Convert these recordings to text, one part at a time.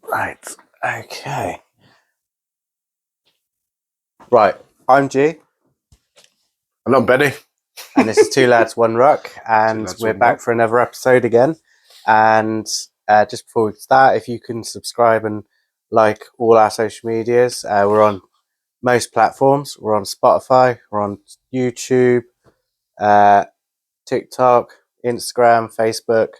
Right. Okay. Right. I'm G, And I'm Benny. and this is Two Lads, One Ruck, and Lads, we're One back Ruck. for another episode again. And just before we start, if you can subscribe and like all our social medias, we're on most platforms. We're on Spotify, we're on YouTube, TikTok, Instagram, Facebook.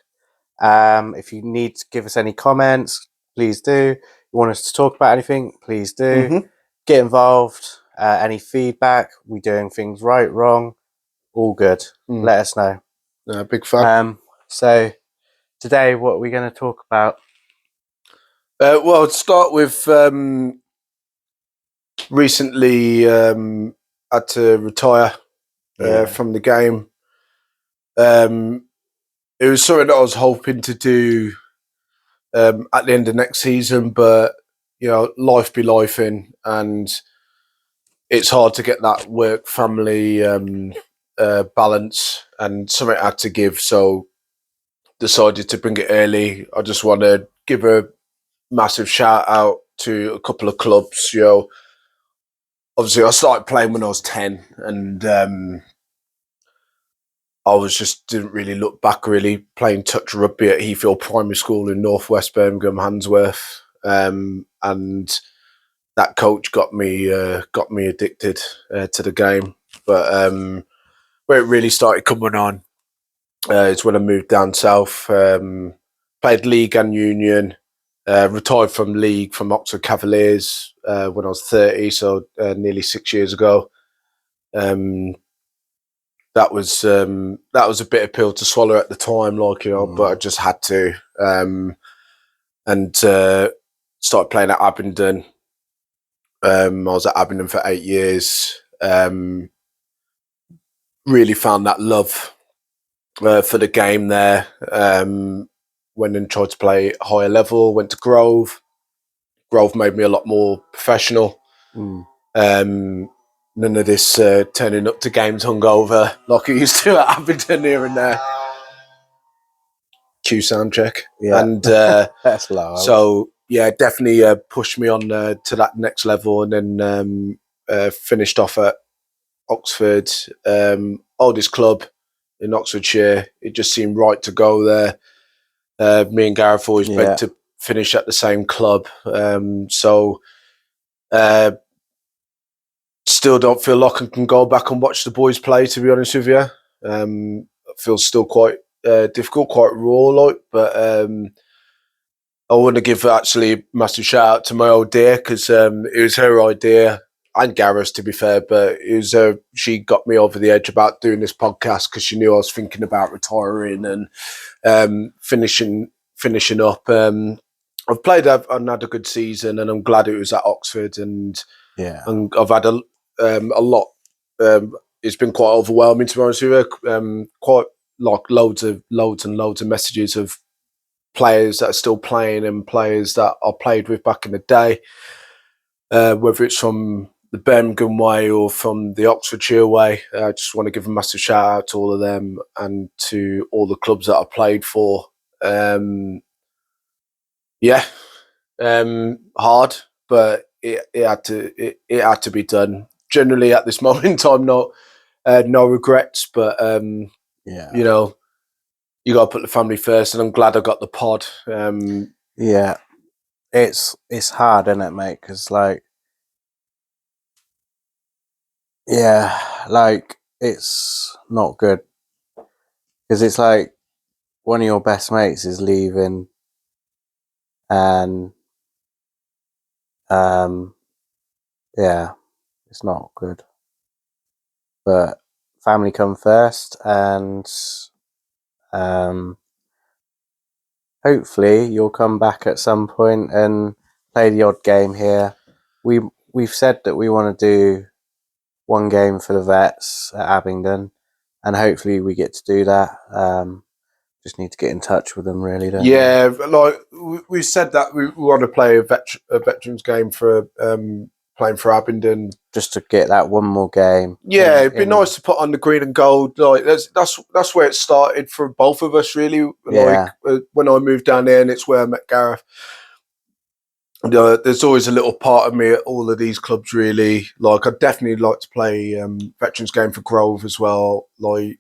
If you need to give us any comments, please do. You want us to talk about anything, please do. Mm-hmm. Get involved. Any feedback? We doing things right, wrong? All good. Let us know. Big fan. So today, what are we going to talk about? Well, I'd start with recently had to retire from the game. It was something that I was hoping to do at the end of next season, but life be life in, and it's hard to get that work family balance, and something I had to give. So decided to bring it early. I just want to give a massive shout out to a couple of clubs. Obviously I started playing when I was 10, and I was just didn't really look back, really playing touch rugby at Heathfield Primary School in Northwest Birmingham, Handsworth, and that coach got me addicted to the game. But where it really started coming on is when I moved down south. Played league and union. Retired from league from Oxford Cavaliers when I was 30, so nearly 6 years ago. That was a bitter pill to swallow at the time, but I just had to. And started playing at Abingdon. I was at Abingdon for 8 years. Really found that love for the game there. Went and tried to play higher level. Went to Grove. Grove made me a lot more professional. None of this turning up to games hungover like I used to at Abingdon here and there. Cue sound check. Yeah, And that's loud. so definitely pushed me on to that next level, and then finished off at Oxford, oldest club in Oxfordshire. It just seemed right to go there. Me and Gareth always begged to finish at the same club. Still don't feel like I can go back and watch the boys play, to be honest with you. It feels still quite difficult, quite raw, but I want to give actually a massive shout out to my old dear, because it was her idea, and Gareth's, to be fair, but it was she got me over the edge about doing this podcast because she knew I was thinking about retiring and finishing up. I've played and had a good season, and I'm glad it was at Oxford, and I've had a lot. It's been quite overwhelming, to be honest with you. Quite like loads and loads of messages of players that are still playing and players that I played with back in the day, whether it's from the Birmingham way or from the Oxfordshire way. I just want to give a massive shout out to all of them and to all the clubs that I played for. Hard, but it had to be done. Generally, at this moment in time, no regrets, but you got to put the family first, and I'm glad I got the pod. It's hard, isn't it, mate? Because it's not good, because it's like one of your best mates is leaving, and it's not good. But family come first, and hopefully you'll come back at some point and play the odd game here. We've said that we want to do one game for the vets at Abingdon, and hopefully we get to do that. Just need to get in touch with them, really. Like we said that we want to play a veterans game for playing for Abingdon, just to get that one more game. Yeah, it'd be nice to put on the green and gold. Like that's where it started for both of us, really. Like when I moved down there, and it's where I met Gareth. there's always a little part of me at all of these clubs. Really, like I'd definitely like to play veterans game for Grove as well. Like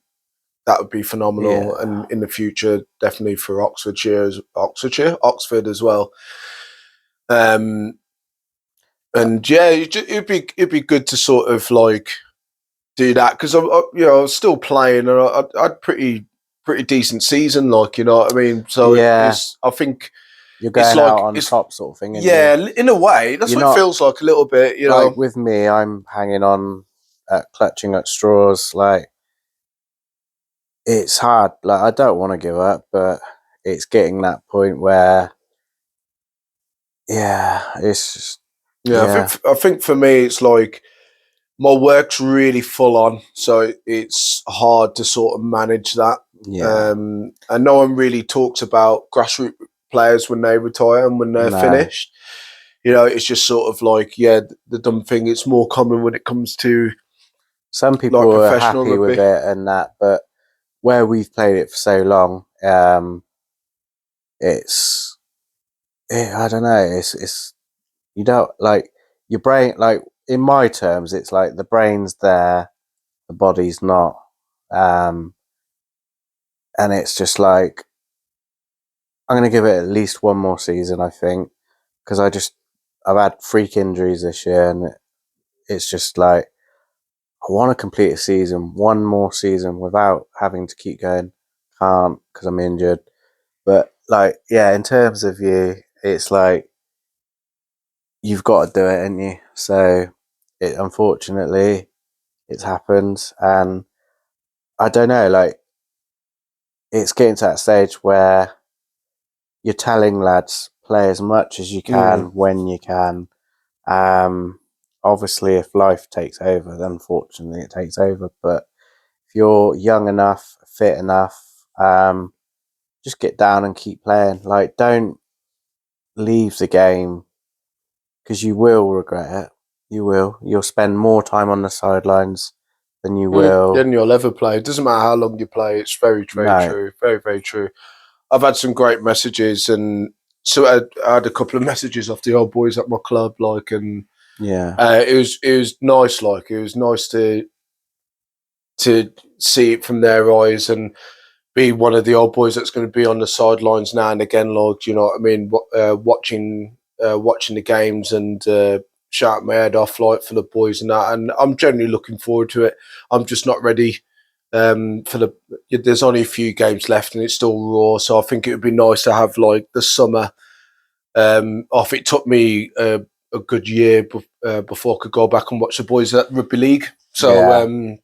that would be phenomenal, Yeah. and in the future, definitely for Oxford as well. And yeah, it'd be good to sort of like do that because I was still playing and I had pretty decent season, like you know what I mean. So Yeah. I think You're it's going out like on it's top sort of thing, and yeah, in a way that's you're what it not feels like a little bit, you like know. with me. I'm hanging on, clutching at straws. Like it's hard. Like I don't want to give up, but it's getting that point where, yeah, it's just, Yeah, yeah, I think for me it's like my work's really full on, so it's hard to sort of manage that. yeah, And no one really talks about grassroots players when they retire and when they're no. finished. You know, it's just sort of like, yeah, the dumb thing. It's more common when it comes to Some like people are professional happy with rugby. it and that, but where we've played it for so long, it's, I don't know. It's you don't like your brain. Like in my terms, it's like the brain's there, the body's not, um, and it's just like I'm going to give it at least one more season, I think, because I've had freak injuries this year, and it's just like I want to complete a season, one more season without having to keep going. Can't because I'm injured. But like, yeah, in terms of you, it's like you've got to do it, ain't you? So it unfortunately it's happened, and I don't know, like it's getting to that stage where you're telling lads play as much as you Mm. can when you can. Obviously, if life takes over, then unfortunately it takes over. But if you're young enough, fit enough, just get down and keep playing. Like, don't leave the game because you will regret it. You will. You'll spend more time on the sidelines than you will. Then you'll ever play. It doesn't matter how long you play. It's very, very No. true. Very, very true. I've had some great messages, and so I had a couple of messages off the old boys at my club, like, and Yeah. it was nice. Like, it was nice to see it from their eyes and be one of the old boys that's going to be on the sidelines now and again. Like, you know what I mean? Watching the games and shouting my head off, like for the boys and that. And I'm generally looking forward to it. I'm just not ready for the. There's only a few games left and it's still raw, so I think it would be nice to have like the summer off. It took me a good year before I could go back and watch the boys at rugby league. So Yeah.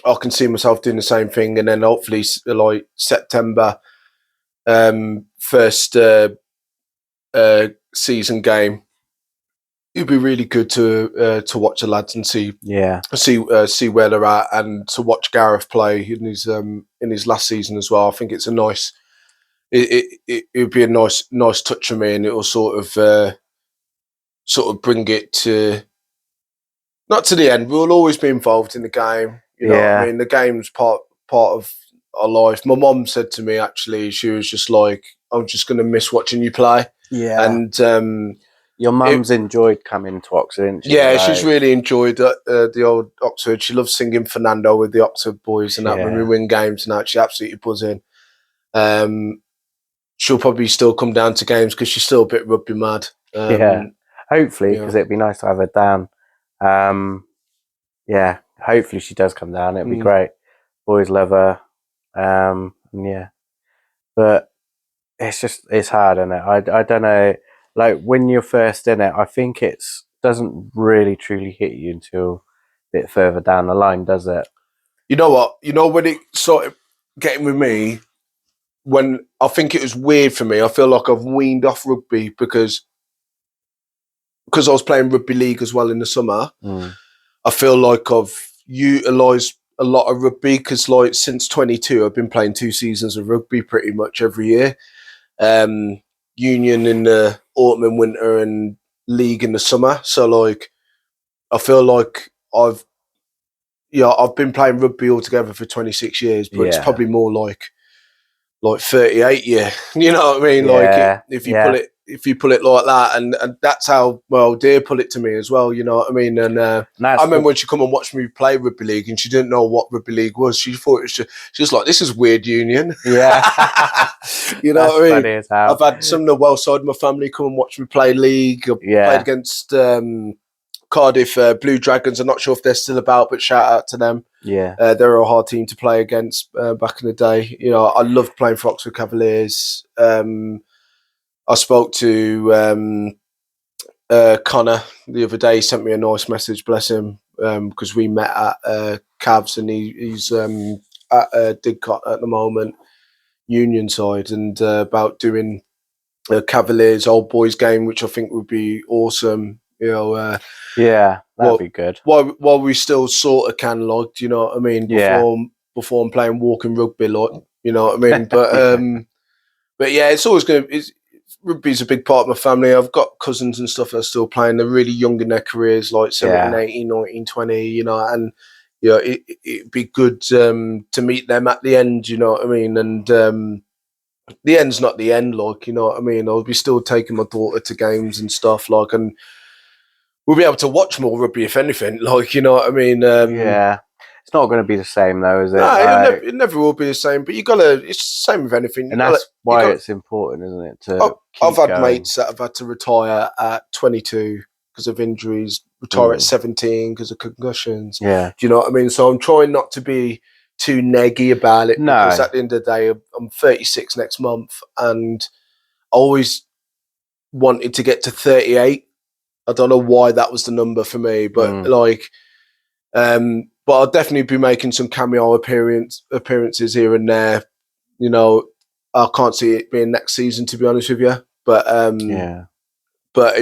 I can see myself doing the same thing, and then hopefully, like September, first season game, it'd be really good to watch the lads and Yeah. see where they're at, and to watch Gareth play in his last season as well. I think it's a nice. It would be a nice touch for me, and it will sort of bring it to not to the end. We'll always be involved in the game. You know what I Yeah. mean? The game's part of our life. My mom said to me, actually, she was just like, "I'm just going to miss watching you play." Yeah. And Your it, mum's enjoyed coming to Oxford, didn't she? yeah, she's Like, really enjoyed the old Oxford. She loves singing Fernando with the Oxford boys and that when we yeah. win games and that. She's absolutely buzzing. Um, she'll probably still come down to games because she's still a bit rugby mad. Yeah. Hopefully, Yeah. because it'd be nice to have her down. Um, yeah. Hopefully she does come down. It'd be Mm. great. Boys love her. Yeah. But it's hard, isn't it? I don't know. Like when you're first in it, I think it's doesn't really truly hit you until a bit further down the line, does it? You know what? You know when it started getting with me, when I think it was weird for me. I feel like I've weaned off rugby because I was playing rugby league as well in the summer. Mm. I feel like I've utilised a lot of rugby because, like, since 22, I've been playing 2 seasons of rugby pretty much every year. Um, Union in the autumn and winter, and league in the summer. So, like, I feel like I've been playing rugby altogether for 26 years, but it's Yeah. probably more like 38 year. You know what I mean? Like Yeah. if you pull Yeah. it if you put it like that, and that's how Dear put it to me as well. You know what I mean? And I remember when she come and watched me play rugby league, and she didn't know what rugby league was. She thought it was just like, this is weird union. Yeah, you know what I mean? Funny as hell. I've had some of the well side of my family come and watch me play league. I played against Cardiff Blue Dragons. I'm not sure if they're still about, but shout out to them. Yeah, they're a hard team to play against back in the day. You know, I loved playing for Oxford Cavaliers. I spoke to Connor the other day. He sent me a nice message, bless him, because we met at Cavs, and he's at Didcot at the moment, Union side, and about doing a Cavaliers old boys game, which I think would be awesome. You know, that'd be good. While we still sort of can, like, do you know what I mean? Before I'm playing walking rugby, like, you know what I mean? But yeah, it's always going to. Rugby's a big part of my family. I've got cousins and stuff that are still playing. They're really young in their careers, like 17, 18, 19, 20, you know, and you know, it'd be good to meet them at the end, you know what I mean? And the end's not the end, like, you know what I mean? I'll be still taking my daughter to games and stuff, like, and we'll be able to watch more rugby, if anything, like, you know what I mean? It's not going to be the same, though, is it? No, it never will be the same, but it's the same with anything. And that's why it's important, isn't it? I've had mates that have had to retire at 22 because of injuries, retire at 17 because of concussions. Yeah. Do you know what I mean? So I'm trying not to be too neggy about it, because at the end of the day, I'm 36 next month, and I always wanted to get to 38. I don't know why that was the number for me, but but I'll definitely be making some cameo appearances here and there. You know, I can't see it being next season, to be honest with you. But but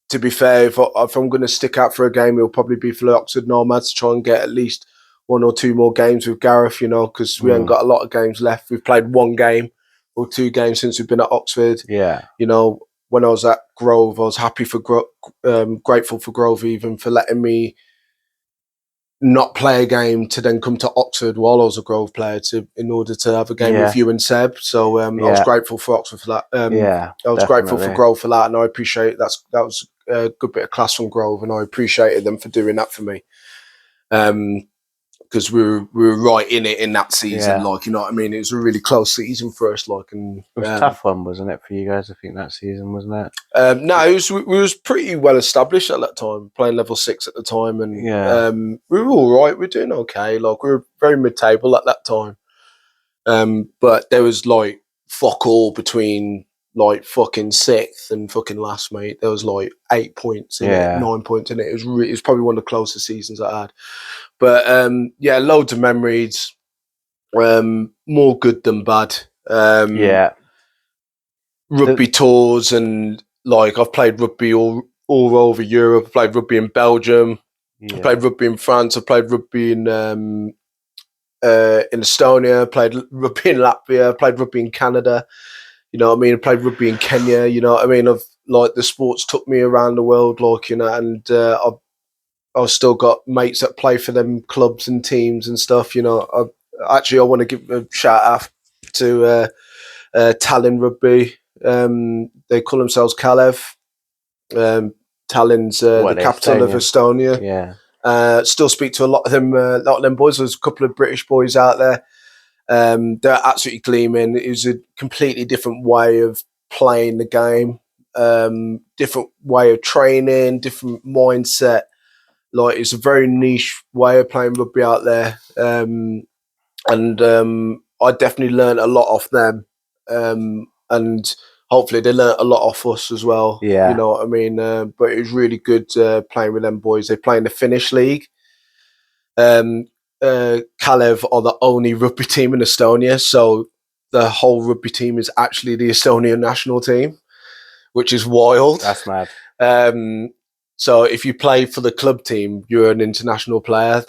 to be fair, if I'm going to stick out for a game, it'll probably be for the Oxford Nomads to try and get at least 1 or 2 more games with Gareth. You know, because we haven't got a lot of games left. We've played 1 game or 2 games since we've been at Oxford. Yeah, you know, when I was at Grove, I was happy for grateful for Grove even for letting me not play a game to then come to Oxford while I was a Grove player in order to have a game with you and Seb. So I was grateful for Oxford for that. I was grateful for Grove for that, and I appreciate that was a good bit of class from Grove, and I appreciated them for doing that for me. Because we were right in it in that season, like, you know what I mean. It was a really close season for us, like, and it was a tough one, wasn't it, for you guys? I think that season, wasn't it? No, we was pretty well established at that time, playing level 6 at the time, and we were all right. We were doing okay, like, we were very mid-table at that time. But there was like fuck all between like fucking 6th and fucking last, mate. There was like 8 points in it, 9 points in it. It was probably one of the closest seasons I had. But loads of memories. More good than bad. Rugby tours, and like, I've played rugby all over Europe. I played rugby in Belgium. I played rugby in France. I played rugby in Estonia. Played rugby in Latvia. Played rugby in Canada. You know what I mean? I played rugby in Kenya. You know what I mean? The sports took me around the world, like, you know, and I've still got mates that play for them clubs and teams and stuff. You know, I want to give a shout out to Tallinn Rugby. They call themselves Kalev. Tallinn's the capital of Estonia. Yeah. Still speak to a lot of them boys. There's a couple of British boys out there. They're absolutely gleaming. It was a completely different way of playing the game, different way of training, different mindset. Like, it's a very niche way of playing rugby out there. And I definitely learned a lot off them. And hopefully they learnt a lot off us as well. Yeah. You know what I mean? But it was really good playing with them boys. They play in the Finnish league. Kalev are the only rugby team in Estonia, so the whole rugby team is actually the Estonian national team, which is wild. That's mad. So if you play for the club team, you're an international player.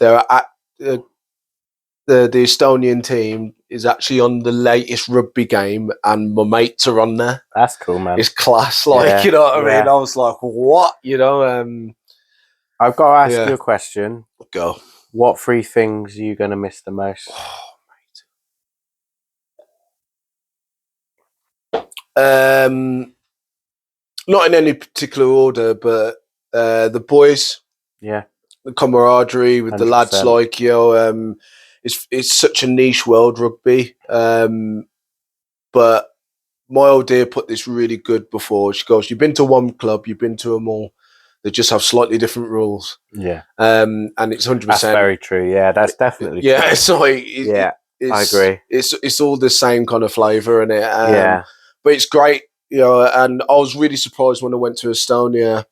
The Estonian team is actually on the latest rugby game, and my mates are on there. That's cool, man. It's class, like, you know what I mean? I was like, what? You know? I've got to ask you a question. Go. What 3 things are you going to miss the most? Oh, mate. not in any particular order, but the boys, Yeah, the camaraderie with the lads, 100%. like, you know, it's such a niche world, rugby. But my old dear put this really good before. She goes, "You've been to one club, you've been to them all. They just have slightly different rules." Yeah, And it's 100%. that's very true. Yeah, that's definitely Yeah, true. it's like Yeah, I agree. It's all the same kind of flavour in it. Yeah, But it's great, you know. And I was really surprised when I went to Estonia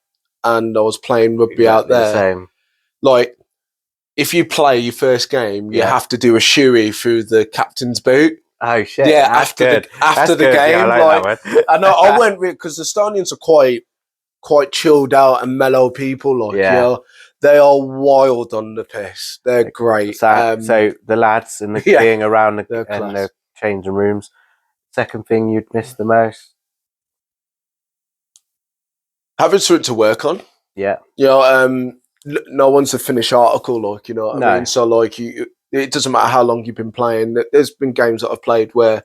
and I was playing rugby out exactly the there. same. Like, if you play your first game, you Yeah. have to do a shoey through the captain's boot. Oh shit! Yeah, That's after good. the Good. Yeah, I game, like like, that and one. I went with, because Estonians are quite chilled out and mellow people. Like, you Yeah. know, they are wild on the piss. They're great. So the lads and the yeah, being around they're and class. the changing rooms. Second thing you'd miss the most? Having something to work on. Yeah. You know, no one's a finished article. Like, you know what I mean. So like, it doesn't matter how long you've been playing. There's been games that I've played where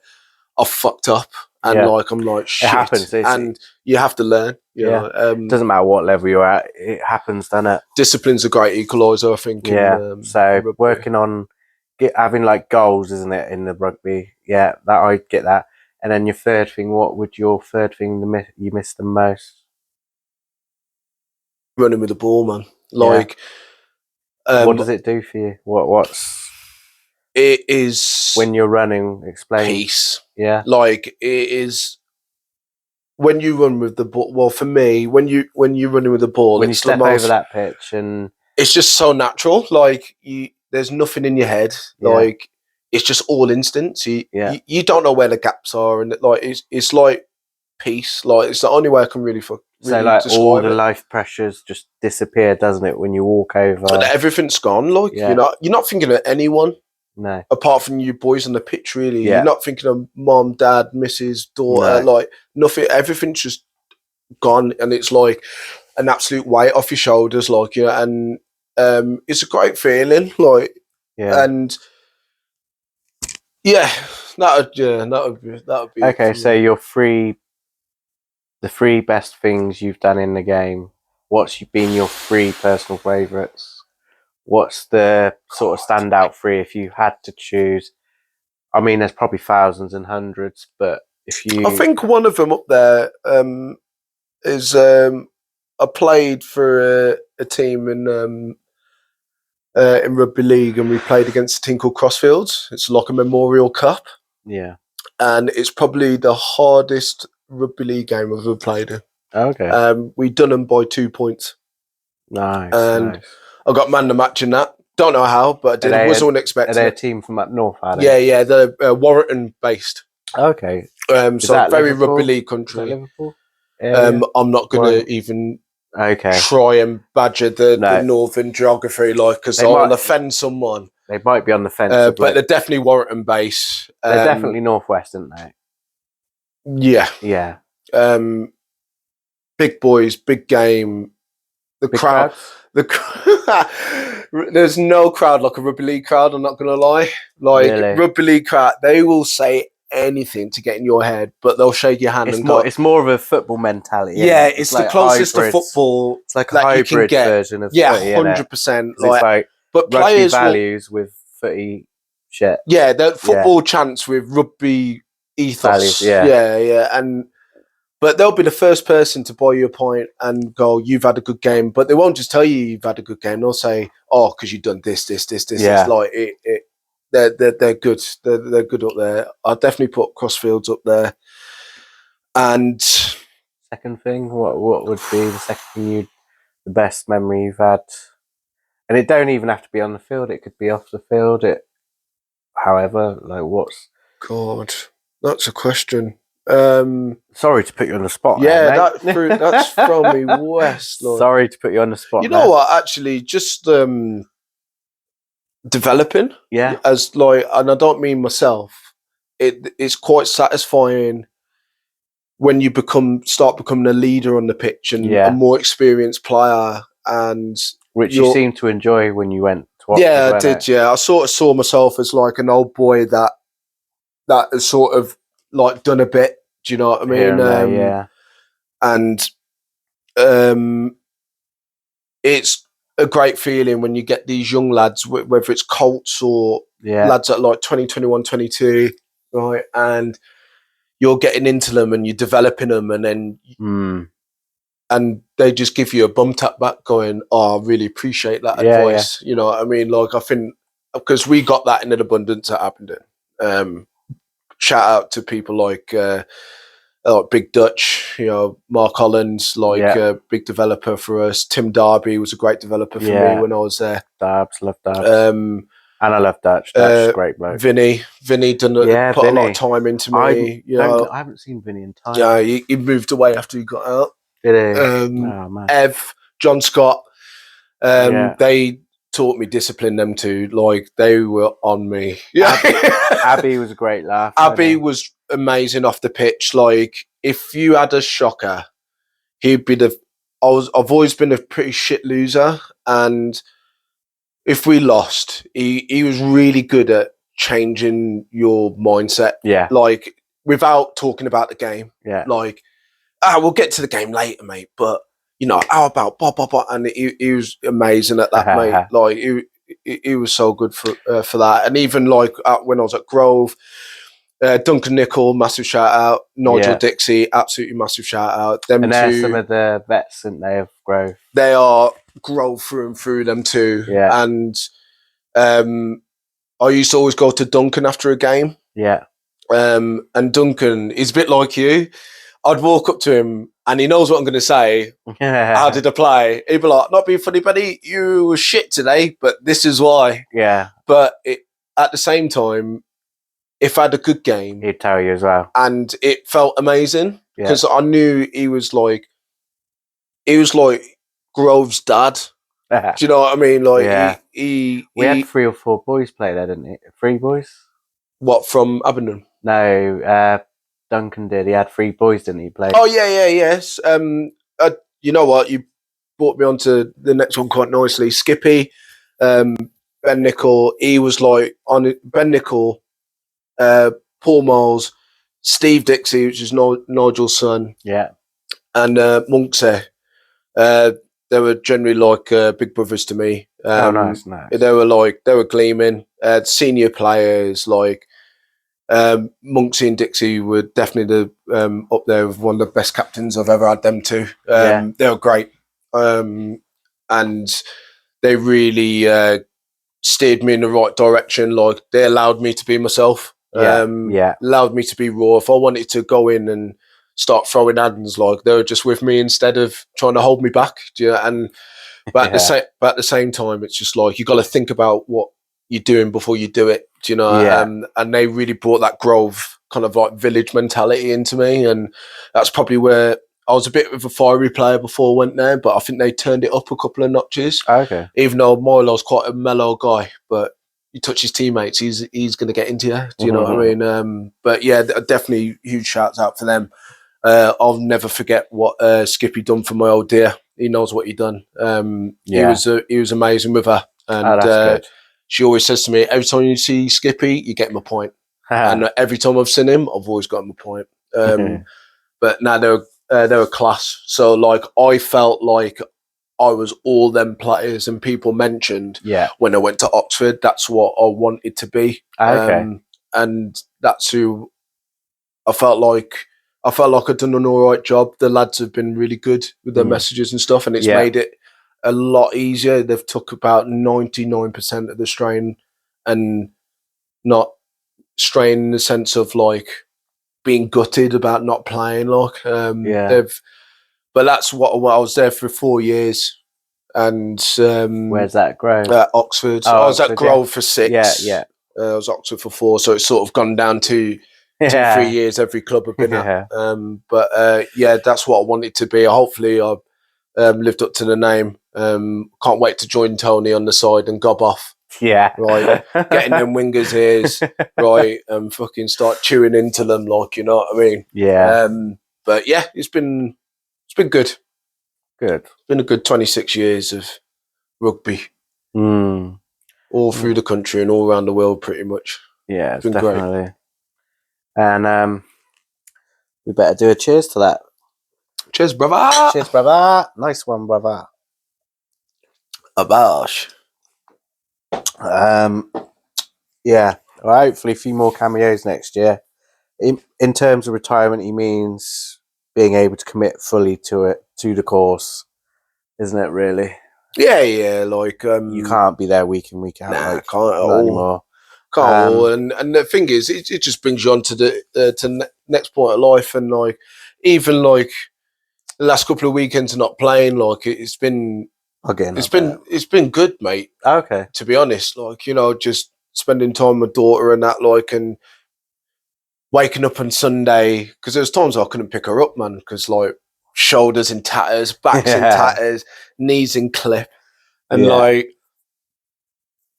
I've fucked up, and Yeah. like, I'm like, shit. It happens. And you have to learn. You Yeah. know, Doesn't matter what level you're at. It happens, doesn't it? discipline's a great equaliser, I think. Yeah. So in rugby. working on having like goals, isn't it, in the rugby? Yeah, that I get that. And then your third thing, what would your third thing you miss the most? Running with the ball, man. Like, what does it do for you? What's it is when you're running? Explain. peace. Yeah. Like, it is when you run with the ball. Well, for me, when you're running with the ball, When you it's step over that pitch and it's just so natural. Like, there's nothing in your head. Like, it's just all instant. You don't know where the gaps are, and like, it's like peace. Like, it's the only way I can really so like describe all the it. life pressures just disappear, doesn't it, when you walk over? And everything's gone. Like, you're not thinking of anyone. No. Apart from you boys on the pitch, really. Yeah. You're not thinking of mom, dad, missus, daughter. No. Like, nothing. Everything's just gone, and it's like an absolute weight off your shoulders. Like, you know, and it's a great feeling. Like, and that would be okay. it. So the three best things you've done in the game. What's been your three personal favourites? What's the sort of standout three if you had to choose? I mean, there's probably thousands and hundreds, but if you, I think one of them up there is I played for a team in rugby league, and we played against a team called Crossfields. It's like a Memorial Cup. Yeah. And it's probably the hardest rugby league game I've ever played in. Okay. We done them by 2 points. Nice. And I got man the match in that. Don't know how, but I did. It was unexpected. Are they a team from up north, are they? Yeah, yeah. They're Warrington based. Okay. So very Liverpool? rugby league country. Is that Liverpool? I'm not going to even try and badger the northern geography, like, because I'll offend someone. They might be on the fence. But they're definitely Warrington based. They're definitely northwest, aren't they? Yeah. Yeah. Big boys, big game. The big crowd. There's no crowd like a rugby league crowd, I'm not going to lie. Like, really? Rugby league crowd, they will say anything to get in your head, but they'll shake your hand and go. It's more of a football mentality. Yeah, it's the closest to football. It's like a hybrid version of footy, 100%. Like, but players values with footy shit. Yeah, the football chants with rugby ethos. Values, but they'll be the first person to buy you a pint and go, "You've had a good game," but they won't just tell you you've had a good game. They'll say, "Oh, because you've done this." Yeah. Like they're good. They're good up there. I'll definitely put Crossfields up there. And second thing, what would be the second thing the best memory you've had? And it don't even have to be on the field. It could be off the field. However, like, what's? God, that's a question. Sorry to put you on the spot. Yeah, that's from me west. Like. Sorry to put you on the spot. You know what? Actually, just developing. Yeah. As like, and I don't mean myself. It's quite satisfying when you start becoming a leader on the pitch and a more experienced player, and which you seem to enjoy when you went to watch. Yeah, I did. Yeah, I sort of saw myself as like an old boy that has sort of like done a bit. Do you know what I mean? and it's a great feeling when you get these young lads, whether it's Colts or lads at like 20, 21, 22, right? And you're getting into them and you're developing them, and then and they just give you a bum tap back going, oh, I really appreciate that advice. You know what I mean? Like, I think, because we got that in an abundance at Abingdon. Shout out to people like Big Dutch, you know, Mark Hollins, big developer for us. Tim Darby was a great developer for me when I was there. Darbs, love Darbs. And I love Dutch. Dutch is great bloke. Vinny put a lot of time into me. I haven't seen Vinny in time. Yeah, he moved away after he got out. Did he? Oh, man. Ev, John Scott, they taught me discipline, them two. Like, they were on me. Yeah. Abby was a great laugh. Abby was amazing off the pitch. Like, if you had a shocker, he'd be I've always been a pretty shit loser, and if we lost, he was really good at changing your mindset. Yeah. Like, without talking about the game. Yeah. Like, we'll get to the game later, mate, but, you know, how about blah, blah, blah? And he was amazing at that, mate. Like, he was so good for that. And even, like, when I was at Grove, Duncan Nicol, massive shout out. Nigel Dixie, absolutely massive shout out. Them and two, they're some of the vets, aren't they, of Grove? They are Grove through and through, them two. Yeah. And I used to always go to Duncan after a game. Yeah. And Duncan is a bit like you. I'd walk up to him and he knows what I'm going to say. How did I play? He'd be like, not being funny, buddy, you were shit today, but this is why. Yeah. But at the same time, if I had a good game, he'd tell you as well. And it felt amazing because I knew he was like Grove's dad. Do you know what I mean? Like, we had 3 or 4 boys play there, didn't he? 3 boys? What, from Abingdon? No, Duncan did. He had 3 boys, didn't he? Play. Oh yes. You know what? You brought me on to the next one quite nicely. Skippy, Ben Nicol. He was like on Ben Nicol, Paul Miles, Steve Dixie, which is Nigel's son. Yeah, and Monksy. They were generally like big brothers to me. Nice. They were gleaming. Senior players like. Monksy and Dixie were definitely up there with one of the best captains I've ever had them two. They were great. And they really steered me in the right direction. Like, they allowed me to be myself. Allowed me to be raw. If I wanted to go in and start throwing hands, like, they were just with me instead of trying to hold me back. But at the same time, it's just like, you got to think about what you're doing before you do it. Do you know? And they really brought that Grove kind of like village mentality into me, and that's probably where I was a bit of a fiery player before I went there, but I think they turned it up a couple of notches. Okay. Even though Milo's quite a mellow guy, but you touch his teammates, he's going to get into you. Do you know what I mean? But yeah, definitely huge shouts out for them. I'll never forget what Skippy done for my old dear. He knows what he done. He was amazing with her, and that's good. She always says to me, every time you see Skippy, you get him a point. And every time I've seen him, I've always got him a point. But now they're class. So, like, I felt like I was all them players and people mentioned when I went to Oxford. That's what I wanted to be. And that's who I felt like. I felt like I'd done an all right job. The lads have been really good with their messages and stuff, and it's made it a lot easier. They've took about 99% of the strain, and not strain in the sense of like being gutted about not playing. Like, but that's what I was there for 4 years. And where's that Grove? At Oxford. I was at Grove for 6. Yeah. I was at Oxford for 4, so it's sort of gone down to 2-3 years every club I've been at. But that's what I wanted to be. Hopefully I've lived up to the name. Can't wait to join Tony on the side and gob off. Yeah. Right. Getting them wingers' ears, right, and fucking start chewing into them, like, you know what I mean? Yeah. But yeah, it's been good. Good. It's been a good 26 years of rugby. All through the country and all around the world, pretty much. Yeah, it's been definitely great. And we better do a cheers to that. Cheers, brother. Cheers, brother. Nice one, brother. Abash. Yeah. Well, hopefully a few more cameos next year. In terms of retirement, he means being able to commit fully to the course, isn't it? Really, Yeah. Like you can't be there week in week out. Nah, like can't at not all. anymore. Can't at all. And the thing is, it just brings you on to the next point of life, and like even like the last couple of weekends not playing, like it's been good, mate. Okay. To be honest, like just spending time with daughter and that, like, and waking up on Sunday because there's times I couldn't pick her up, man, because like shoulders in tatters, backs in tatters, knees in clip, and like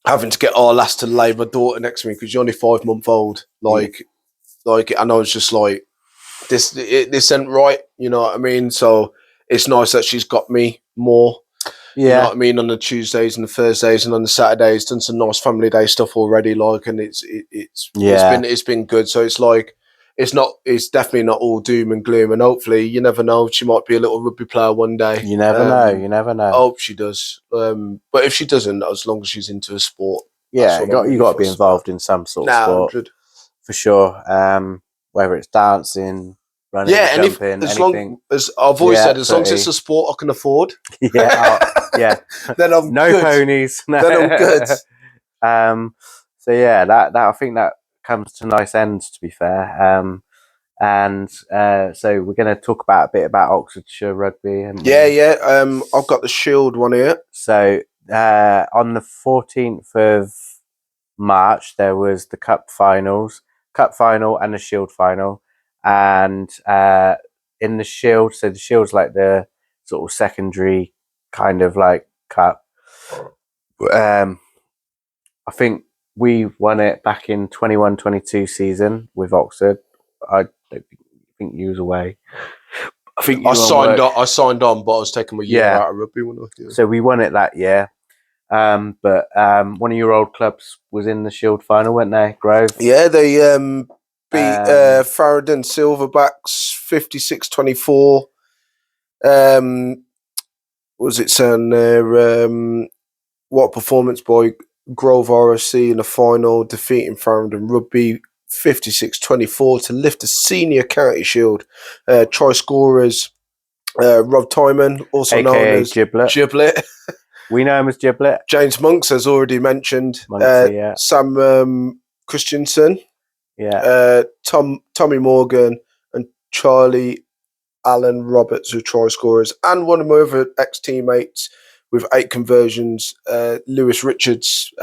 having to get our last to lay my daughter next to me because she's only 5 months old. Like, and I was just like, this isn't right, you know what I mean? So it's nice that she's got me more. You know what I mean? On the Tuesdays and the Thursdays and on the Saturdays, done some nice family day stuff already. Like, and it's been good. So it's like it's definitely not all doom and gloom. And hopefully, you never know, she might be a little rugby player one day. You never know. You never know. I hope she does. But if she doesn't, as long as she's into a sport, you got to be involved in some sort of sport 100. for sure. Whether it's dancing, running, jumping, anything. As I've always said, as long as it's a sport I can afford. Then I'm no good. Ponies. No. Then I'm good. So yeah, that I think that comes to nice ends. To be fair, so we're going to talk a bit about Oxfordshire rugby. I've got the Shield one here. So on the 14th of March, there was the cup final and the Shield final, and in the Shield, so the Shield's like the sort of secondary kind of like cup. I think we won it back in 21-22 season with Oxford. I don't think you was away. I think I signed on, but I was taking my year out of rugby. So we won it that year. But one of your old clubs was in the Shield final, weren't they? Grove. Yeah, they beat Farringdon Silverbacks 56-24. Was it saying there? What performance by Grove RSC in the final, defeating Farringdon Rugby 56-24 to lift the senior county shield. Try scorers Rob Timon, also AKA known as Giblet. We know him as Giblet. James Monks, as already mentioned. Sam Christensen. Tommy Morgan and Charlie Allen Roberts, who try scorers, and one of my other ex-teammates with 8 conversions, Lewis Richards.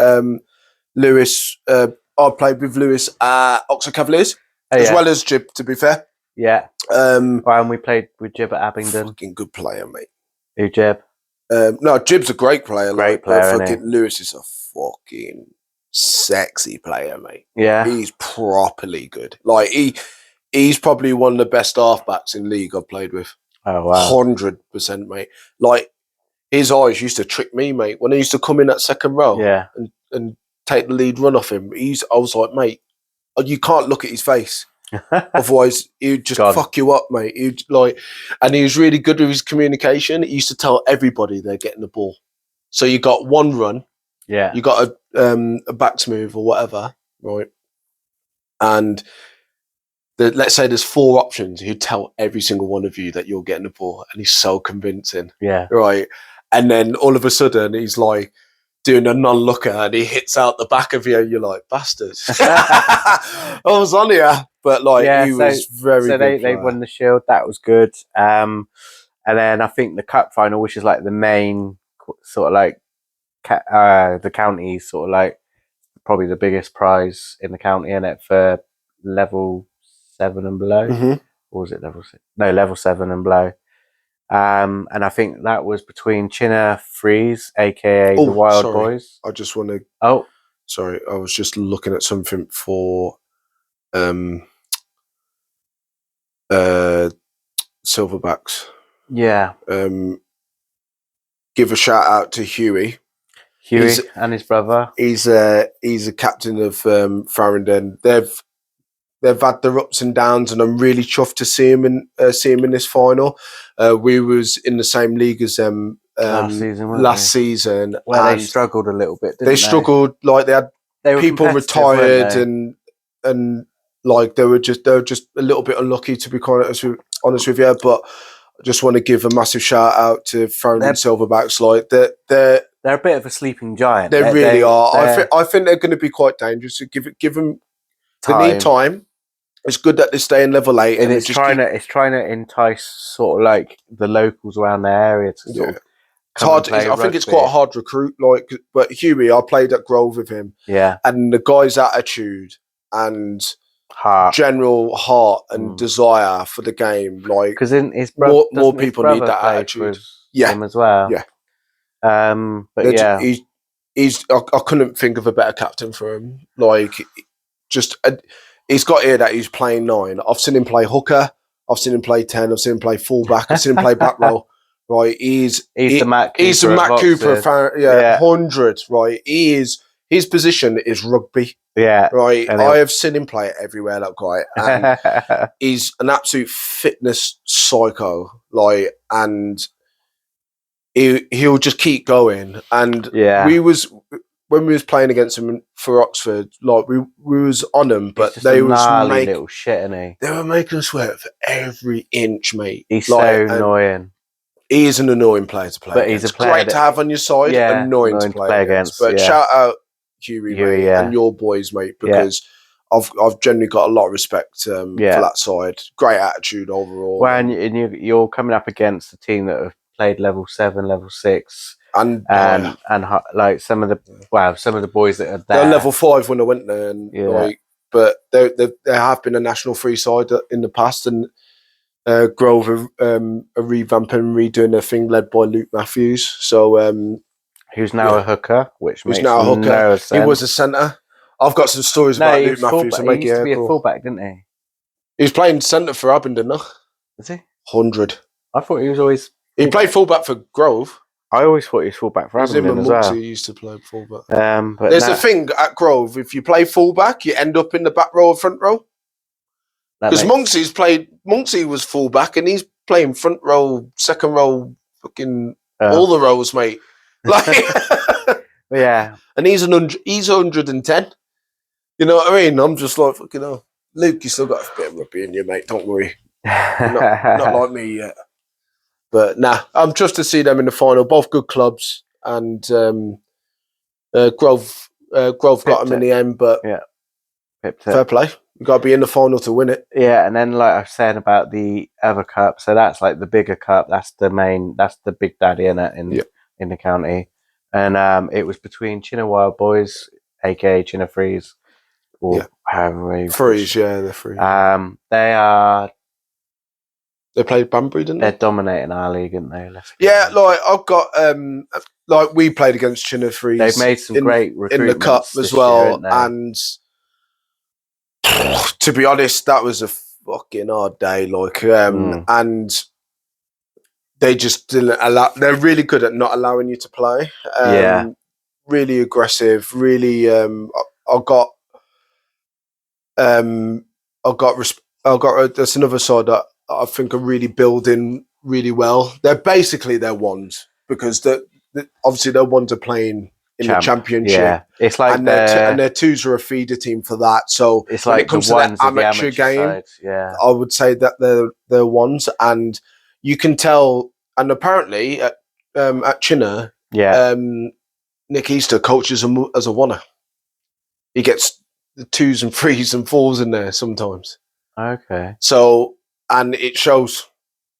Lewis, I played with Lewis at Oxford Cavaliers, as well as Jib, to be fair. Yeah. And we played with Jib at Abingdon. Fucking good player, mate. Who, Jib? No, Jib's a great player. Great player, fucking Lewis is a fucking sexy player, mate. Yeah. He's properly good. Like, he's probably one of the best halfbacks in league I've played with. Oh, wow. 100%, mate. Like, his eyes used to trick me, mate. When he used to come in that second row and take the lead run off him, I was like, mate, you can't look at his face. Otherwise, he'd just fuck you up, mate. And he was really good with his communication. He used to tell everybody they're getting the ball. So you got one run, you got a backs move or whatever, right? And let's say there's 4 options. He'd tell every single one of you that you're getting the ball, and he's so convincing, right? And then all of a sudden, he's like doing a non-looker, and he hits out the back of you. And you're like, bastard! I was on here. But he was very good. So they won the Shield. That was good. And then I think the cup final, which is like the main sort of like the county, sort of like probably the biggest prize in the county, in it for level 7 and below. Mm-hmm. Or was it level 6? No, level 7 and below. And I think that was between Chinna Freeze, aka the Wild Boys. I just want to. Oh, sorry. I was just looking at something for. Silverbacks. Yeah. Give a shout out to Huey. And his brother. He's a captain of Farringdon. they've had their ups and downs, and I'm really chuffed to see him in this final. We was in the same league as them last season, where they struggled a little bit. Didn't they struggled, like they were people retired and like they were just a little bit unlucky, to be quite honest with you. But I just want to give a massive shout out to Throne and Silverbacks. Like they're a bit of a sleeping giant. They really are. I think they're going to be quite dangerous. So give them time. They need time. It's good that they stay in level 8, and it's trying to entice sort of like the locals around the area to sort of. It's hard. I think it's quite a hard recruit. Like, but Huey, I played at Grove with him. Yeah, and the guy's attitude and general heart and desire for the game, like, because his more people need that attitude. Him as well. Yeah, but he's. I couldn't think of a better captain for him. Like, just he's got here that he's playing 9. I've seen him play hooker. I've seen him play 10. I've seen him play fullback. I've seen him play back row. Right, he's the Matt Cooper. He's the Matt Cooper. 100. Right, his position is rugby. Yeah, right. I have seen him play it everywhere. That guy, and he's an absolute fitness psycho. Like, and he'll just keep going. And when we was playing against him for Oxford, like we was on him, but they was making little shit, innit? They were making us sweat for every inch, mate. He's so annoying. He is an annoying player to play. But against. He's a player great to have on your side. Yeah, annoying to play against. But shout out Huey mate, and your boys, mate, because I've generally got a lot of respect for that side. Great attitude overall. Well, and you're coming up against a team that have played level 7, level 6, and like some of the boys that are there. They're level 5 when I went there, and but they have been a national free side in the past, and Grove are revamping and redoing their thing, led by Luke Matthews. So who's now a hooker, which makes now a hooker. No sense. He was a centre. I've got some stories about Luke Matthews. He used to be a fullback, didn't he? He was playing centre for Abingdon, no? Is he? 100. I thought he was always. He played fullback for Grove. I always thought he was fullback for Abingdon as well. He used to play fullback. But there's a thing at Grove: if you play fullback, you end up in the back row or front row. Because Monksy was fullback and he's playing front row, second row, fucking all the rows, mate. Like, and he's 110. You know what I mean? I'm just like, fucking hell. Luke, you still got a bit of rugby in you, mate. Don't worry. not like me yet. But I'm just to see them in the final. Both good clubs, and Grove got them in the end. But fair play. You got to be in the final to win it. Yeah, and then like I was saying about the other cup, so that's like the bigger cup. That's the big daddy in it in the county, and it was between Chinna Wild Boys, aka Chinna Freeze, or however Freeze. Yeah, they're Freeze. They played Banbury, didn't they? They're dominating our league, aren't they? Like I've got like we played against Chinna Freeze. They've made some great recruitments in the cup as well, and to be honest, that was a fucking hard day. Like, and they just didn't allow. They're really good at not allowing you to play. Really aggressive. Really, That's another side that I think are really building really well. They're ones because obviously their ones are playing in the championship. Yeah, it's like and their twos are a feeder team for that. So it's like when it comes to that amateur game, side, I would say that they're ones, and you can tell. And apparently at Chinna, Nick Easter coaches him as a oneer. He gets the 2s and 3s and 4s in there sometimes. Okay. So, and it shows.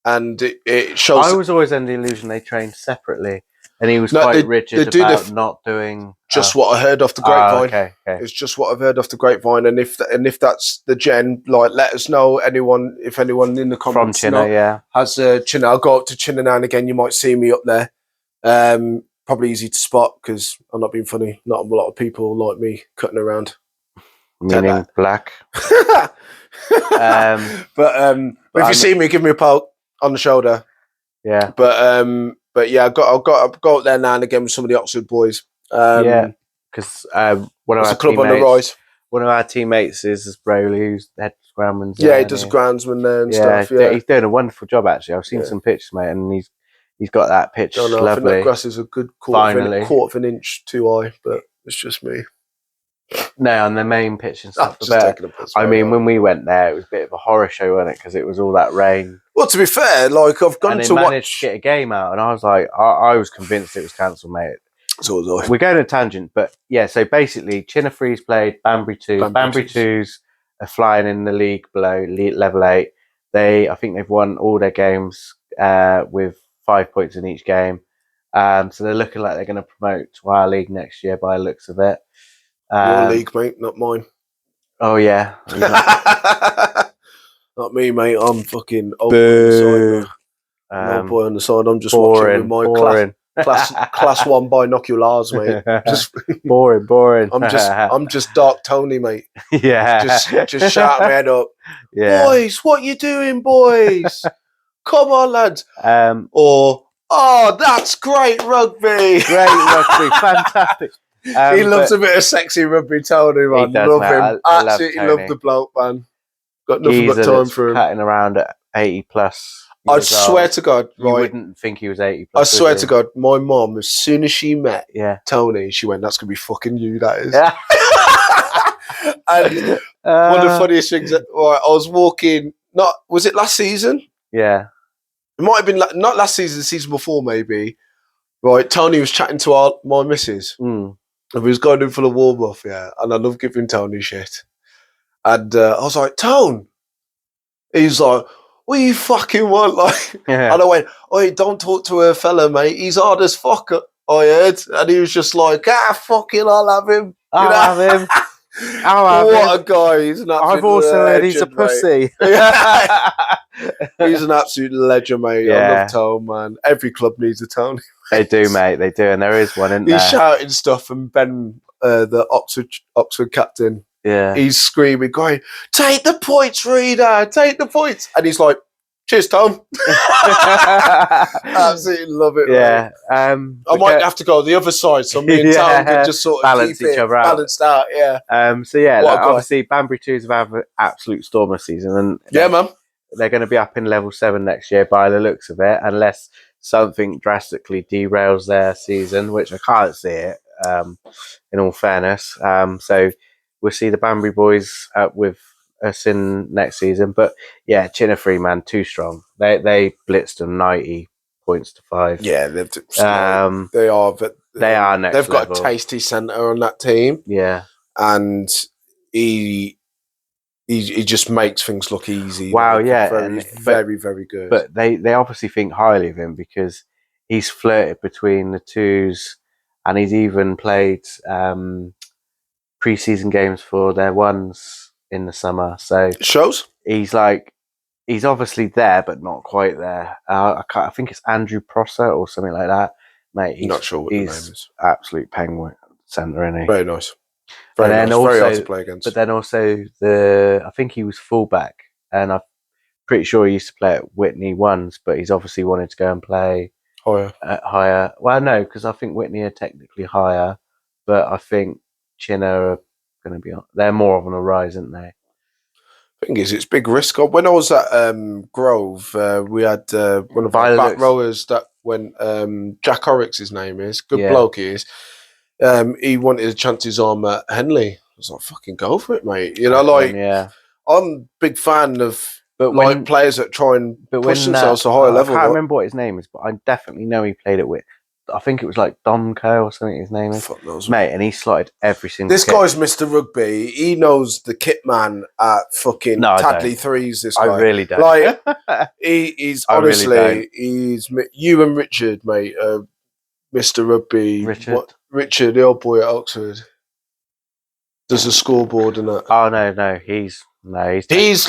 And it shows. I was always under the illusion they trained separately. And he was quite rigid about not doing... Just what I heard off the grapevine. Okay. It's just what I've heard off the grapevine. And if that's the gen, like, let us know. If anyone in the comments from Chinna, has Chinna. I'll go up to Chinna now and again. You might see me up there. Probably easy to spot because I'm not being funny. Not a lot of people like me cutting around. Meaning black. But if you see me, give me a poke on the shoulder. Yeah. But yeah, I'll go up there now and again with some of the Oxford boys. Because one of our club on the rise. one of our teammates is Broly, who's the head groundsman. Yeah, he does groundsman there and stuff. Yeah, he's doing a wonderful job actually. I've seen some pictures, mate, and he's got that pitch. I think lovely. that grass is a good quarter of an inch too high, but it's just me. No, on the main pitch and stuff. I mean, when we went there, it was a bit of a horror show, wasn't it? Because it was all that rain. Well, to be fair, like I've gone to managed to get a game out, and I was like, I was convinced it was cancelled, mate. So was I. We're going to a tangent, but yeah. So basically, Chinafree's played Banbury 2s. Banbury 2s are flying in the league below level 8. I think they've won all their games with 5 points in each game. So they're looking like they're going to promote to our league next year by the looks of it. Your league, mate, not mine. Oh yeah, not me, mate. I'm fucking old boy on the side. I'm just watching with my class 1 binoculars, mate. Just boring. I'm just Dark Tony, mate. Yeah, just shout my head up. Yeah. Boys, what you doing, boys? Come on, lads. Oh, that's great rugby. Great rugby, fantastic. He loves a bit of sexy rugby, Tony, man. He does, love mate. him. Absolutely love the bloke, man. Got nothing but time for him. Cutting around at 80 plus. I swear to God, right? You wouldn't think he was 80 plus. I swear to God, my mum, as soon as she met Tony, she went, "That's gonna be fucking you, that is." Yeah. And one of the funniest things, I was walking. Was it last season? Yeah. It might have been not last season, the season before, maybe. Right, Tony was chatting to my missus. And we was going in for the warm-up, and I love giving Tony shit. And I was like, Tone. He's like, what you fucking want? Like, and I went, oi, don't talk to a fella, mate. He's hard as fuck, I heard. And he was just like, fucking, I'll have him. I'll have him. What a guy. He's an absolute I've also heard he's a pussy. He's an absolute legend, mate. I love Tone, man. Every club needs a Tone. They do, mate. They do. And there is one, isn't there? He's shouting stuff, and Ben, the Oxford captain, he's screaming, going, "Take the points, Reader! Take the points!" And he's like, "Cheers, Tom." Absolutely love it. Yeah. I might have to go the other side, so me and Tom can just sort of balance keep each other out. Balanced out. Yeah. So yeah, obviously Banbury 2s have had an absolute stormer season, and man, they're going to be up in level 7 next year by the looks of it, unless something drastically derails their season, which I can't see it. In all fairness, so we'll see the Banbury boys with us in next season. But yeah, Chinafree, man, too strong. They blitzed them 90 points to 5. Yeah, they are. But they are next. They've level. got a tasty centre on that team. Yeah, and he just makes things look easy. Wow, yeah, very, very good. But they obviously think highly of him because he's flirted between the 2s. And he's even played pre-season games for their 1s in the summer. So it shows. He's obviously there, but not quite there. I think it's Andrew Prosser or something like that, mate. He's not sure what the name is. Absolute penguin centre, isn't he? Very nice. Very hard to play against. But then also I think he was fullback, and I'm pretty sure he used to play at Whitney 1s, but he's obviously wanted to go and play higher. Well, no, because I think Whitney are technically higher, but I think Chinna are going to be they're more of on a rise, aren't they? Thing is, it's big risk. When I was at Grove, we had one of our back rowers that went, Jack Horrocks, his name is, good bloke he is. He wanted to chance his arm at Henley. I was like, fucking go for it, mate. You know, I'm a big fan of players that try and push themselves to a higher level. I can't remember what his name is, but I definitely know he played it with. I think it was like Domco or something. His name is, mate, and he slotted every single. This guy's Mr. Rugby. He knows the kit man at fucking Tadley 3s. This guy, I really don't. Like he's honestly, really he's you and Richard, mate. Mr. Rugby, Richard, the old boy at Oxford, does a scoreboard and that. Oh no, he's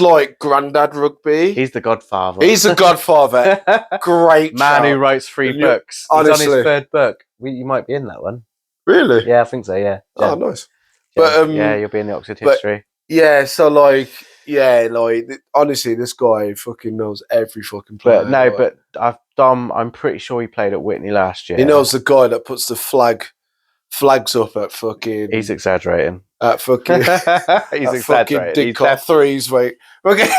like Grandad Rugby. He's the Godfather. He's the Godfather. Great man who writes 3 books. Honestly. He's on his 3rd book. You might be in that one. Really? Yeah, I think so. Yeah. Oh, nice. But you'll be in the Oxford history. Yeah. So honestly, this guy fucking knows every fucking player. But Dom, I'm pretty sure he played at Whitney last year. He knows the guy that puts the flag flags up at fucking. He's exaggerating. At fucking. He's at fucking exaggerating. Didcot threes, mate. Okay.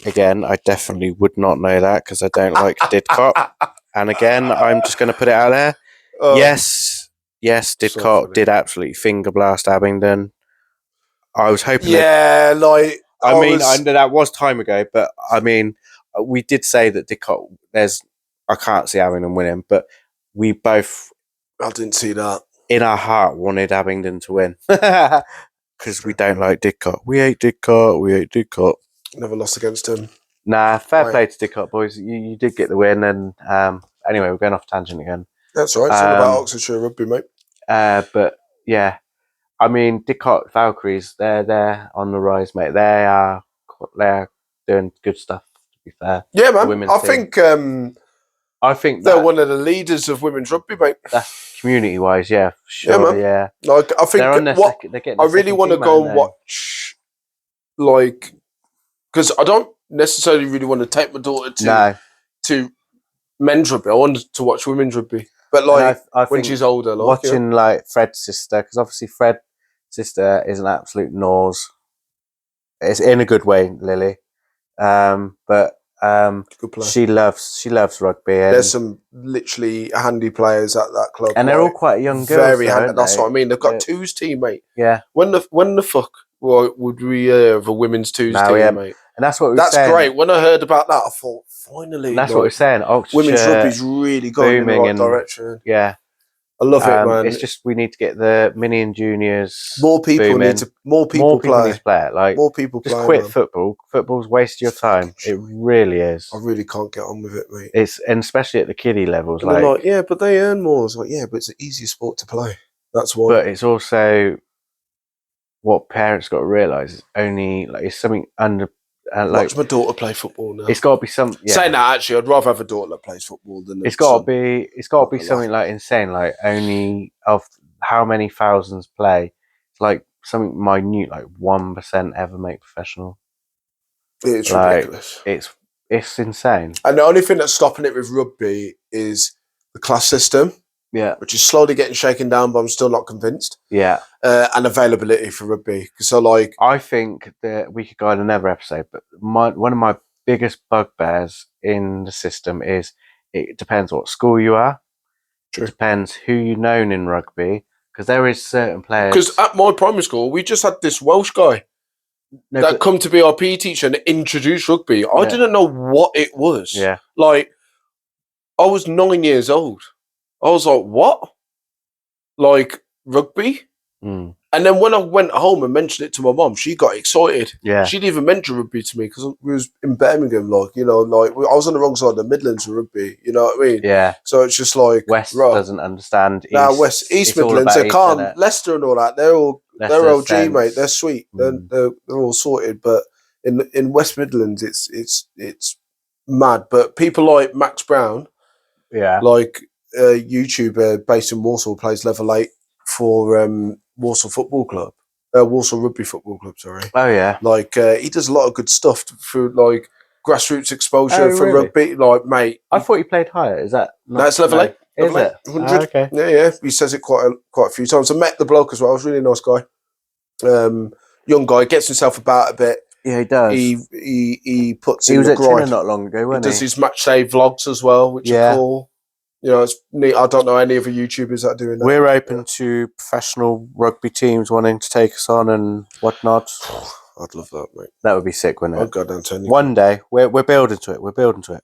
Again, I definitely would not know that because I don't like Didcot. And again, I'm just going to put it out there. Yes, Didcot did absolutely finger blast Abingdon. I was hoping. Yeah, like I know that was time ago, but I mean, we did say that Didcot. I can't see Abingdon winning, but we both. I didn't see that. In our heart, wanted Abingdon to win because we don't like Didcot. We hate Didcot. Never lost against him. Nah, fair play to Didcot, boys. You did get the win, and anyway, we're going off tangent again. That's right. It's all about Oxfordshire rugby, mate. But yeah, I mean, Didcot Valkyries, they're on the rise, mate. They're doing good stuff. To be fair, yeah, man. I think they're one of the leaders of women's rugby, mate. That's community-wise, yeah, for sure. Yeah. Like I think I really want to go and watch, like, because I don't necessarily really want to take my daughter to men's rugby. I wanted to watch women's rugby, but like I when she's older, like, watching like Fred's sister, because obviously Fred's sister is an absolute nose. It's in a good way, Lily, but she loves rugby. And there's some literally handy players at that club, and they're all quite young girls. Very handy. That's what I mean. They've got twos team, mate. Yeah. When the fuck would we have a women's twos team, mate? And that's what we're saying. That's great. When I heard about that, I thought, finally. And that's what we're saying. Women's rugby's really going in the right direction. Yeah. I love it, man. It's just we need to get the mini and juniors. More people need to play. Need to play it. Like more people just play. Quit football. Football's waste your time. It really is. I really can't get on with it, mate. And especially at the kiddie levels. And like, yeah, but they earn more. It's like, yeah, but it's an easier sport to play. That's why. But it's also what parents got to realise is only like it's something under. Watch my daughter play football now. It's got to be some. Yeah. Saying that, actually, I'd rather have a daughter that plays football than. It's got to be something like insane, like only of how many thousands play. It's like something minute, like 1% ever make professional. It's ridiculous. It's insane. And the only thing that's stopping it with rugby is the class system. Yeah, which is slowly getting shaken down, but I'm still not convinced. Yeah, and availability for rugby. So, like, I think that we could go on another episode, but one of my biggest bugbears in the system is it depends what school you are. True. It depends who you know in rugby, because there is certain players. Because at my primary school, we just had this Welsh guy that come to be our PE teacher and introduce rugby. I didn't know what it was. Yeah, like I was 9 years old. I was like, what? Like, rugby? Mm. And then when I went home and mentioned it to my mum, she got excited. Yeah. She didn't even mention rugby to me because we was in Birmingham, like, you know, like, I was on the wrong side of the Midlands for rugby, you know what I mean? Yeah. So it's just like... West doesn't understand. East Midlands, they can't. Leicester and all that, they're OG, mate. They're sweet. Mm. They're all sorted. But in West Midlands, it's mad. But people like Max Brown, like... YouTuber based in Walsall, plays level 8 for Walsall Football Club, Walsall Rugby Football Club. Sorry. Oh yeah. Like he does a lot of good stuff through like grassroots exposure for rugby. Like, mate, I thought you played higher. Is that? That's level 8. Is it? 100. Okay. Yeah. He says it quite a few times. I met the bloke as well. He was a really nice guy. Young guy, gets himself about a bit. Yeah, he does. He puts. He was at China not long ago, wasn't he? Does his match day vlogs as well, which are cool. You know, it's neat. I don't know any other YouTubers that are doing that. We're open to professional rugby teams wanting to take us on and whatnot. I'd love that, mate. That would be sick, wouldn't it? I'd go down to any. One day, we're building to it. We're building to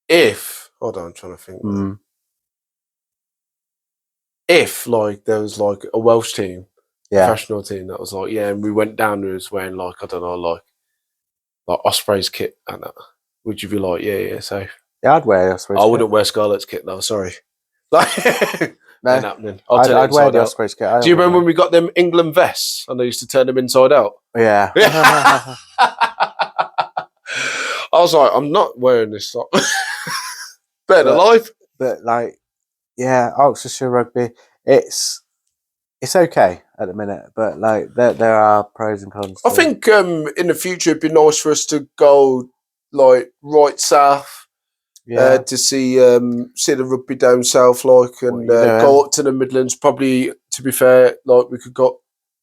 it. Hold on, I'm trying to think. If, like, there was, like, a Welsh team, professional team that was like, and we went down and was wearing, like, I don't know, like Osprey's kit and that, would you be like, safe? Yeah, I'd wear Osprey's kit. I wouldn't wear Scarlett's kit, though, sorry. Like, no, ain't happening. I'd wear the Osprey's kit. Do you remember when we got them England vests and they used to turn them inside out? Yeah. I was like, I'm not wearing this. Better life. But, like, Oxfordshire rugby, it's okay at the minute, but, like, there are pros and cons. I think in the future it'd be nice for us to go, like, right south to see the rugby down south, like, and go up to the Midlands. Probably, to be fair, like we could go.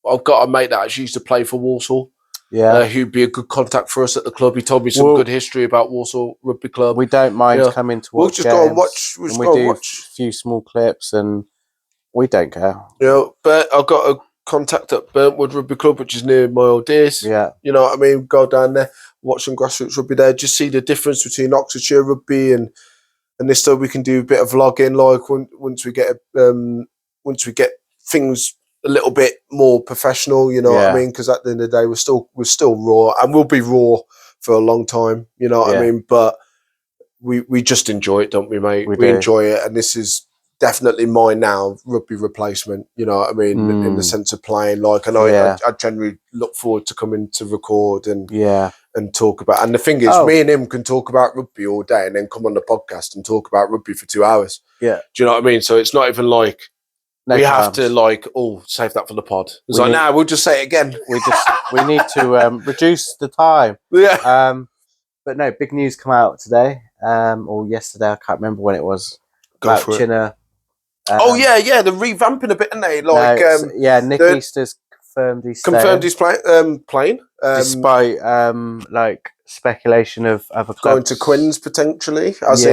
I've got a mate that actually used to play for Walsall. Yeah, who'd be a good contact for us at the club. He told me some good history about Walsall Rugby Club. We don't mind coming to watch. We'll just go and watch. We'll just go and watch a few small clips, and we don't care. But I've got a contact at Burntwood Rugby Club, which is near my old days. Yeah, you know what I mean. Go down there, watch some grassroots rugby there. Just see the difference between Oxfordshire rugby and this. So we can do a bit of vlogging, like once we get things a little bit more professional, you know what I mean? Because at the end of the day, we're still raw, and we'll be raw for a long time, you know what I mean? But we just enjoy it, don't we, mate? We enjoy it, and this is definitely my now rugby replacement, you know what I mean? In the sense of playing, like, and I generally look forward to coming to record and talk about. And the thing is, me and him can talk about rugby all day, and then come on the podcast and talk about rugby for 2 hours. Yeah, do you know what I mean? So it's not even like. We have to save that for the pod. It's like, we'll just say it again. We need to reduce the time. Yeah. But no, big news come out today, or yesterday. I can't remember when it was. About Chinner. They're revamping a bit, aren't they? Like, Nick Easter's confirmed he's playing. Despite like speculation of other clubs going to Quins potentially, as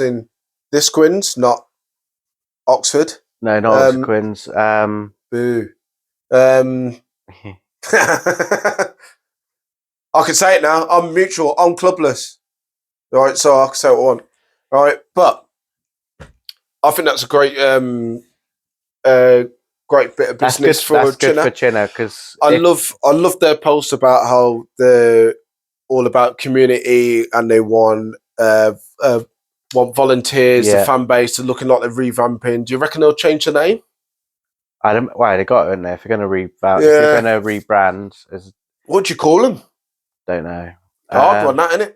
in this Quins, not Oxford. No, not Oxford Quins. Boo. I can say it now. I'm mutual. I'm clubless. Right, so I can say what I want. Right, but I think that's a great, great bit of business for Chinner. That's good for Chinner, because I love their post about how they're all about community, and they want volunteers, the fan base, are looking like they're revamping. Do you reckon they'll change the name? I don't. Why, they got it in there? If you're going to revamp, if you're going to rebrand, what do you call them? Don't know. Hard one, that, innit?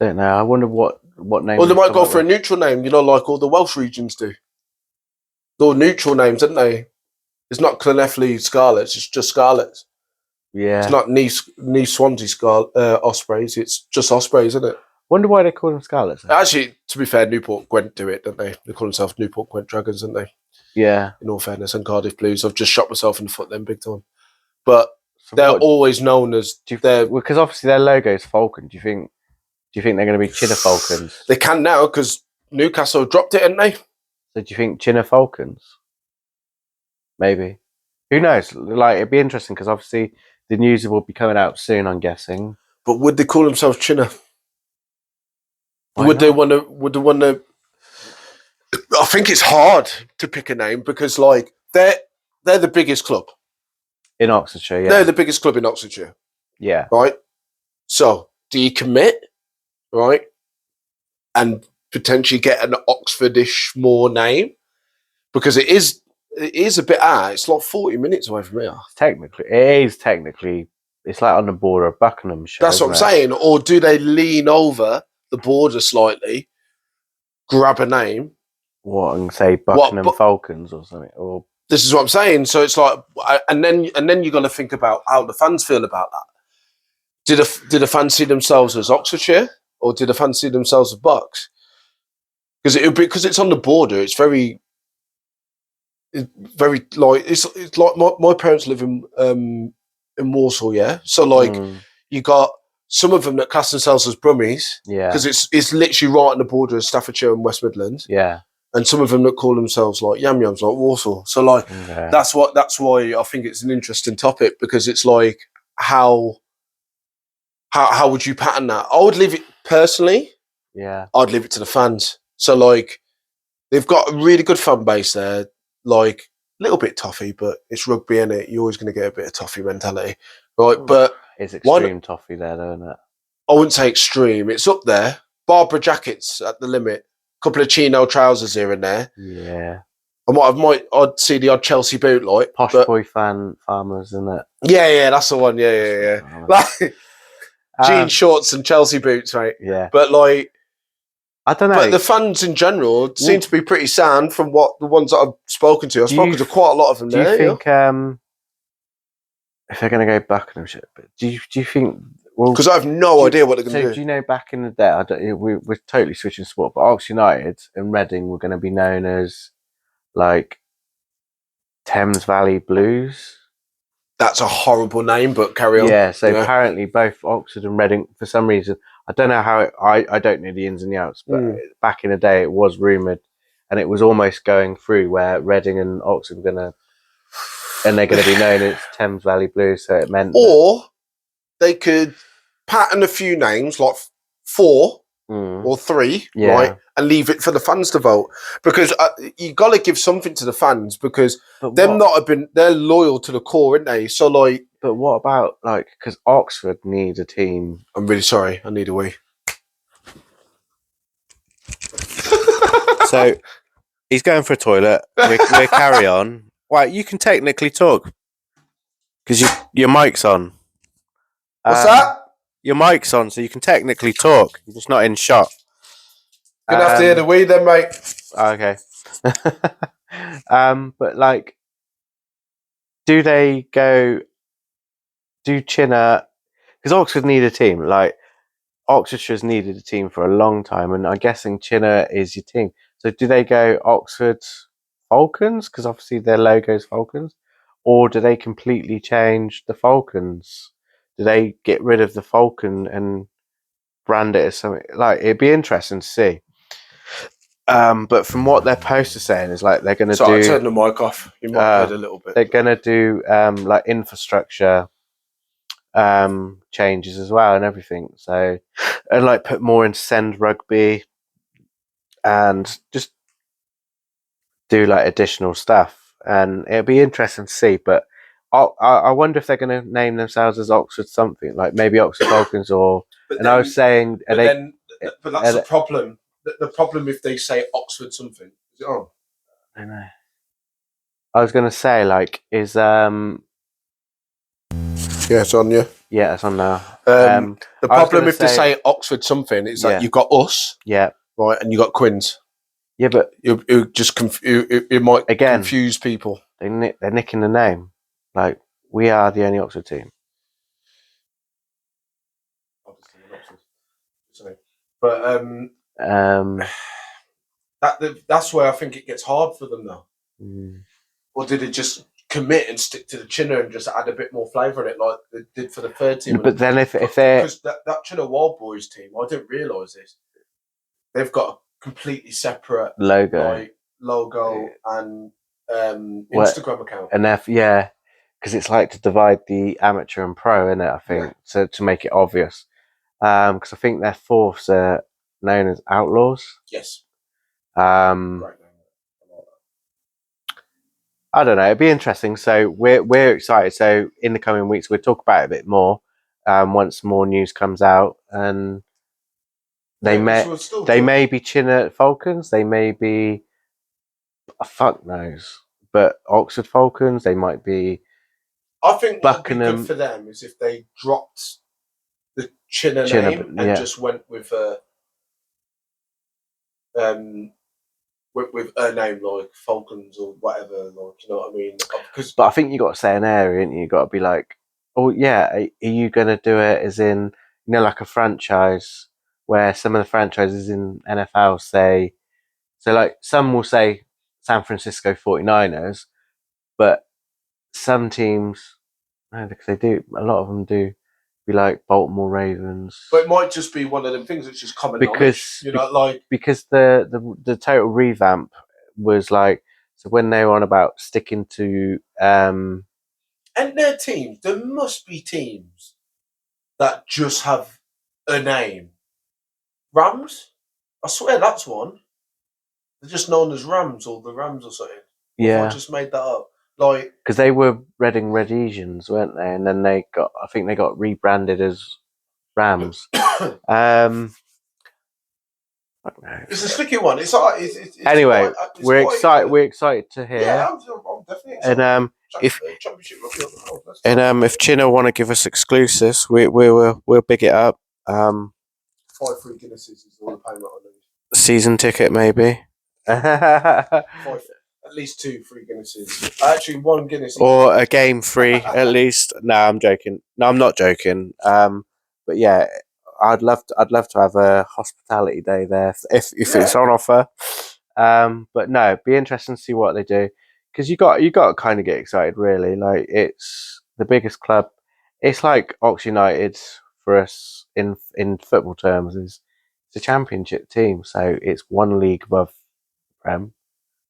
Don't know. I wonder what name. Well, they might go for a neutral name, you know, like all the Welsh regions do. They're all neutral names, aren't they? It's not Llanelli Scarlets, it's just Scarlets. Yeah. It's not Nice Swansea Ospreys, it's just Ospreys, isn't it? Wonder why they call them Scarlets. Actually, to be fair, Newport Gwent do it, don't they? They call themselves Newport Gwent Dragons, don't they? Yeah. In all fairness, and Cardiff Blues. I've just shot myself in the foot then, big time. But they're always known as... Because obviously their logo is Falcon. Do you think they're going to be Chinner Falcons? They can now, because Newcastle dropped it, haven't they? So do you think Chinner Falcons? Maybe. Who knows? Like, it'd be interesting, because obviously the news will be coming out soon, I'm guessing. But would they call themselves Chinner? Would they want to? I think it's hard to pick a name, because like they're the biggest club in Oxfordshire. Yeah, they're the biggest club in Oxfordshire. Yeah, right. So do you commit, right, and potentially get an Oxfordish more name, because it is a bit it's like 40 minutes away from here. Technically, it's like on the border of Buckinghamshire. That's what I'm saying. Or do they lean over the border slightly, grab a name, and say Buckingham Falcons or something? Or this is what I'm saying. So it's like, and then you got to think about how the fans feel about that. Do the fans see themselves as Oxfordshire, or do the fans see themselves as Bucks? Because it's on the border. It's very like it's like my parents live in Walsall, yeah. So like you got some of them that class themselves as Brummies, because it's literally right on the border of Staffordshire and West Midlands, and some of them that call themselves like Yam Yams, like Walsall. So like that's why I think it's an interesting topic, because it's like how would you pattern that? I would leave it personally. Yeah, I'd leave it to the fans. So like they've got a really good fan base there, like a little bit toffee, but it's rugby, innit? You're always going to get a bit of toffee mentality, right? But it's extreme toffee there, though, isn't it? I wouldn't say extreme. It's up there. Barbara jackets at the limit. A couple of chino trousers here and there. Yeah. I'd see the odd Chelsea boot, like posh boy farmers, isn't it? Yeah, that's the one. Yeah. Like jean shorts and Chelsea boots, mate. Yeah. But like, I don't know. But the fans in general seem to be pretty sound from what the ones that I've spoken to. I've spoken to quite a lot of them. Do you think if they're going to go Buckinghamshire, do you think Well, because I have no idea what they're going to so do. do you know back in the day, we're totally switching sport, but Oxford United and Reading were going to be known as like Thames Valley Blues. That's a horrible name, but carry on. Yeah, so apparently both Oxford and Reading, for some reason, I don't know how I don't know the ins and the outs, but back in the day it was rumoured, and it was almost going through where Reading and Oxford were they're going to be known as Thames Valley Blues, so it meant Or they could pattern a few names, like 4 or 3, right, and leave it for the fans to vote. Because you got to give something to the fans, because they're loyal to the core, aren't they? So like, but what about like, because Oxford need a team? I'm really sorry, I need a wee. So he's going for a toilet. We'll carry on. Well, you can technically talk because your mic's on. What's that? Your mic's on, so you can technically talk. You're just not in shot. Gonna have to hear the wee then, mate. Okay. But like, do Chinner? Because Oxford need a team. Like, Oxfordshire's needed a team for a long time, and I'm guessing Chinner is your team. So do they go Oxford Falcons? Because obviously their logo's Falcons. Or do they completely change the Falcons? Do they get rid of the Falcon and brand it as something? Like, it'd be interesting to see. But from what their post is saying is like they're going to do. I turned the mic off. You might have heard a little bit. They're going to do like infrastructure changes as well and everything. So, and like put more in send rugby and just do like additional stuff. And it'll be interesting to see. But I wonder if they're going to name themselves as Oxford something, like maybe Oxford Falcons or. I was saying, but that's the problem. The problem if they say Oxford something. Is it on? I know. I was going to say, like, is Yeah, it's on you. Yeah, it's on now. The problem if they say Oxford something is that you've got us, right, and you got Quins. Yeah, but it just it might confuse people. They're nicking the name. Like, we are the only Oxford team. Obviously, Oxford. But that's where I think it gets hard for them now. Or did it just commit and stick to the Chinner and just add a bit more flavour in it, like they did for the third team? But then if they're, because that Chinner Wild Boys team, I didn't realise this. They've got a completely separate logo and Instagram account. And because it's like to divide the amateur and pro, isn't it? I think to make it obvious. Because I think their fourths are known as Outlaws. Yes. Right name. I don't know. It'd be interesting. So we're excited. So in the coming weeks, we'll talk about it a bit more once more news comes out, and they may be Chinner Falcons. They may be fuck knows, but Oxford Falcons. They might be. I think what would be good for them is if they dropped the Chinner name and just went with with a name like Falcons or whatever, like, you know what I mean? But I think you got to say an area, and you got to be like, oh yeah, are you going to do it as in, you know, like a franchise where some of the franchises in NFL say, so like some will say San Francisco 49ers, but some teams, no, because they do, a lot of them do be like Baltimore Ravens. But it might just be one of them things that's just common knowledge, you know, like because the total revamp was like, so when they were on about sticking to and their teams, there must be teams that just have a name. Rams? I swear that's one. They're just known as Rams or the Rams or something. I just made that up. Like, because they were Reading Redesians, weren't they? And then I think they got rebranded as Rams. It's a sticky one. It's anyway, we're excited to hear. Yeah, I'm definitely excited. And if Chinner want to give us exclusives, we'll big it up. 5 free Guinnesses is all the payment I need. Season ticket maybe. 5, at least 2 free Guinnesses. Actually, 1 Guinness. Or a game free at least. No, I'm joking. No, I'm not joking. But But yeah, I'd love to have a hospitality day there if it's on offer. But no, it'd be interesting to see what they do, because you got to kind of get excited, really. Like, it's the biggest club. It's like Ox United for us in football terms. Is It's a championship team, so it's one league above Prem.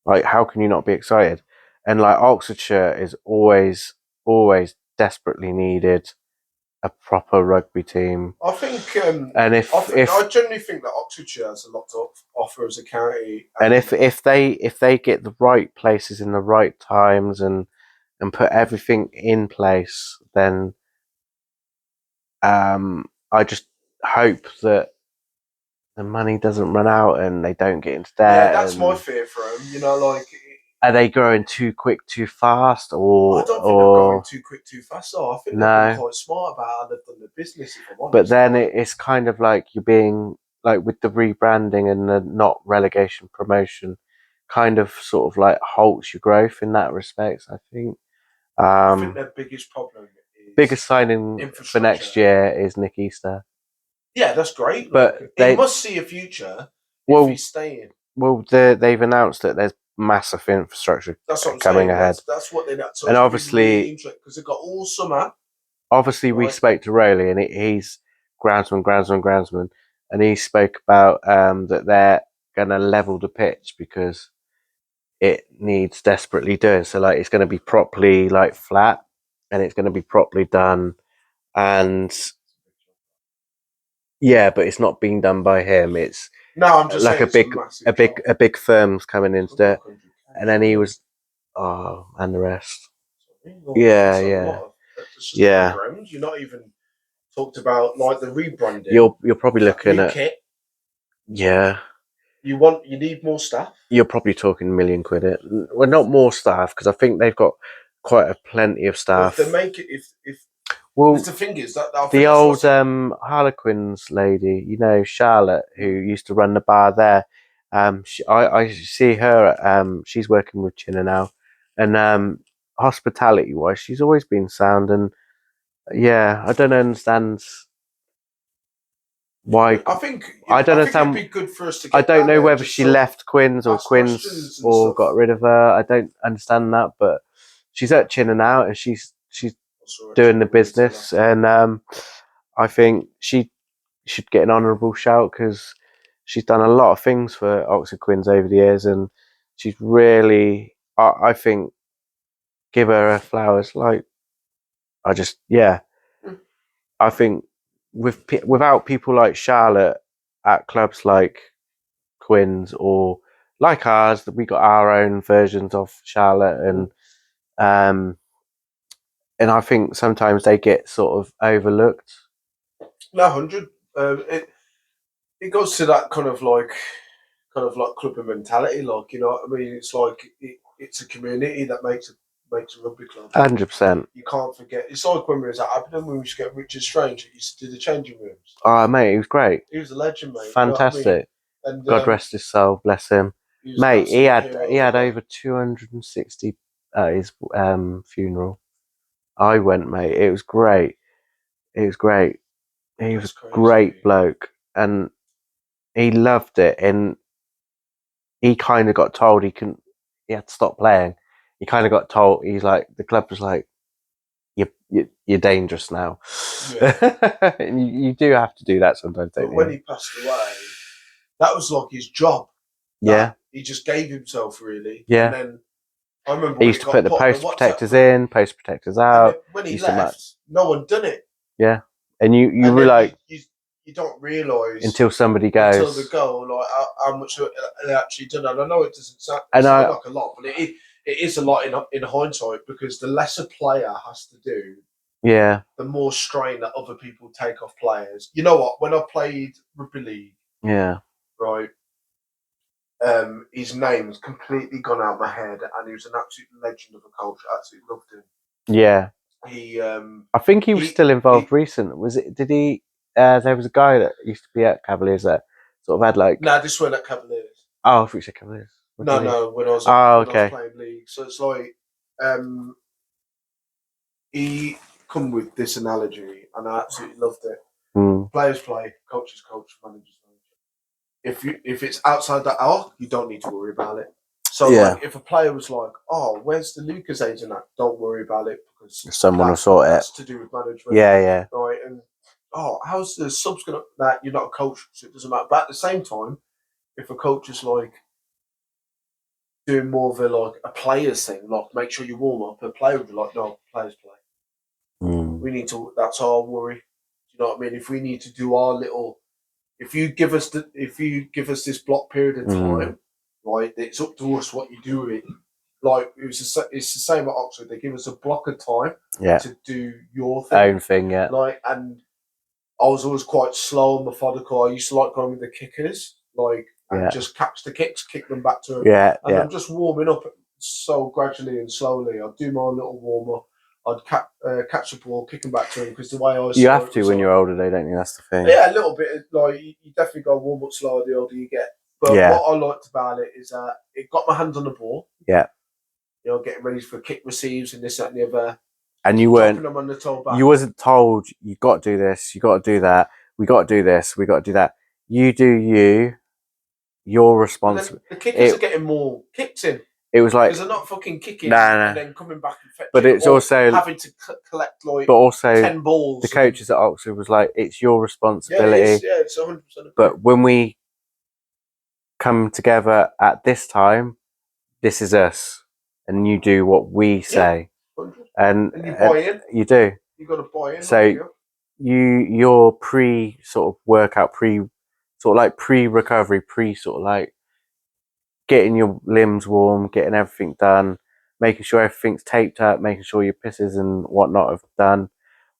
Like, how can you not be excited? And like, Oxfordshire is always desperately needed a proper rugby team. I think, And I generally think that Oxfordshire has a lot to offer as a county. And if they get the right places in the right times and put everything in place, then I just hope that the money doesn't run out and they don't get into debt. Yeah, that's my fear for them. You know, like, are they growing too quick, too fast, or I don't think they're going too quick, too fast. Though I think they've been no? quite smart about how they've done the business. If I'm honest, But then it's kind of like you're being like, with the rebranding and the not relegation promotion, kind of sort of like halts your growth in that respect, I think. I think their biggest problem is Biggest signing for next year is Nick Easter. Yeah, that's great. But Look, they he must see a future well, if he's staying. well, they've announced that there's massive infrastructure That's what I'm coming saying. ahead. That's what they're. So and it's obviously, because they've got all summer. Obviously, we spoke to Rowley, and he's groundsman, and he spoke about that they're going to level the pitch because it needs desperately doing. So like, it's going to be properly like flat, and it's going to be properly done, and yeah, but it's not being done by him. It's No, I'm just like saying a big firm's coming into it, and then he was and the rest. Yeah. You're not even talked about like the rebranding. You're probably looking new at kit. Yeah. You need more staff. You're probably talking £1 million. Well, not more staff, because I think they've got quite a plenty of staff. Well, if they make it, if well, the thing is that the old Harlequins lady, you know, Charlotte, who used to run the bar there. I see her. She's working with Chinna now, and hospitality wise, she's always been sound. And yeah, I don't understand why. I don't understand. It'd be good for us to get I don't know there, whether she left Quins or got rid of her. I don't understand that, but she's at Chinna now, and she's doing the business, and I think she should get an honourable shout, because she's done a lot of things for Oxford Quins over the years, and she's really, I think, give her flowers. Like, I think without people like Charlotte at clubs like Quins or like ours, that we got our own versions of Charlotte, um, and I think sometimes they get sort of overlooked. No, 100. It goes to that kind of like club mentality, like, you know what I mean. It's like it's a community that makes a rugby club. 100%. You can't forget. It's like when we was at Aberdeen, when we used to get Richard Strange, he used to do the changing rooms. Oh, mate, he was great. He was a legend, mate. Fantastic. You know what I mean? And God rest his soul, bless him. Mate, he had over 260 at his funeral. I went, mate. It was great. He was a great bloke, and he loved it. And he kind of got told he had to stop playing. He kind of got told, he's like, the club was like, you're dangerous now. Yeah. And you do have to do that sometimes, don't you? But when he passed away, that was like his job. Yeah. He just gave himself, really. Yeah. And then I remember he used to put the post protectors in, post protectors out. When he left, no one done it. Yeah. And you were like, you don't realise until somebody goes, until the goal, like how much they actually done. And I know it doesn't sound like a lot, but it is a lot in hindsight, because the less a player has to do, yeah, the more strain that other people take off players. You know what? When I played rugby league, yeah, right, his name's completely gone out of my head, and he was an absolute legend of a culture. I absolutely loved him. Yeah. He, I think he was still involved recently. Was it? Did he? There was a guy that used to be at Cavaliers that sort of had like. No, this went at Cavaliers. Oh, I thought you said Cavaliers. No, when I was playing league. So it's like, he come with this analogy, and I absolutely loved it. Players play, coaches coach, managers manage. If it's outside that hour, you don't need to worry about it. So like, if a player was like, "Oh, where's the Lucas agent at?" Don't worry about it because Someone will sort it. That's to do with management. Yeah. Right, and how's the subs gonna? That you're not a coach, so it doesn't matter. But at the same time, if a coach is like doing more of a players thing, like make sure you warm up, a player would be like, "No, players play. We need to. That's our worry." Do you know what I mean? If we need to do our little, if you give us this block period of time, right, it's up to us what you do with it. Like it's the same at Oxford. They give us a block of time to do your thing, own thing. Yeah. Like, and I was always quite slow and methodical. I used to like going with the kickers, and just catch the kicks, kick them back to them. And I'm just warming up so gradually and slowly. I'd do my little warm up. I'd catch the ball, kick them back to him because the way I you have to when you're older, though, don't you? That's the thing. Yeah, a little bit. Like you definitely got to warm up slower the older you get. But what I liked about it is it got my hands on the ball. Yeah. You know, getting ready for kick receives and this, that, and the other. And you weren't. Them on the toe back. You wasn't told you got to do this. You got to do that. We got to do this. We got to do that. You do you. You're responsible. The kickers are getting more kicks in. It was like because they're not fucking kicking and then coming back and fetching. But it's also having to collect like 10 balls. The coaches at Oxford was like, it's your responsibility. Yeah, it's 100%. But when we come together at this time, this is us, and you do what we say, and you buy in. You do. You got to buy in. So your pre sort of workout, pre recovery, sort of like getting your limbs warm, getting everything done, making sure everything's taped up, making sure your pisses and whatnot have done.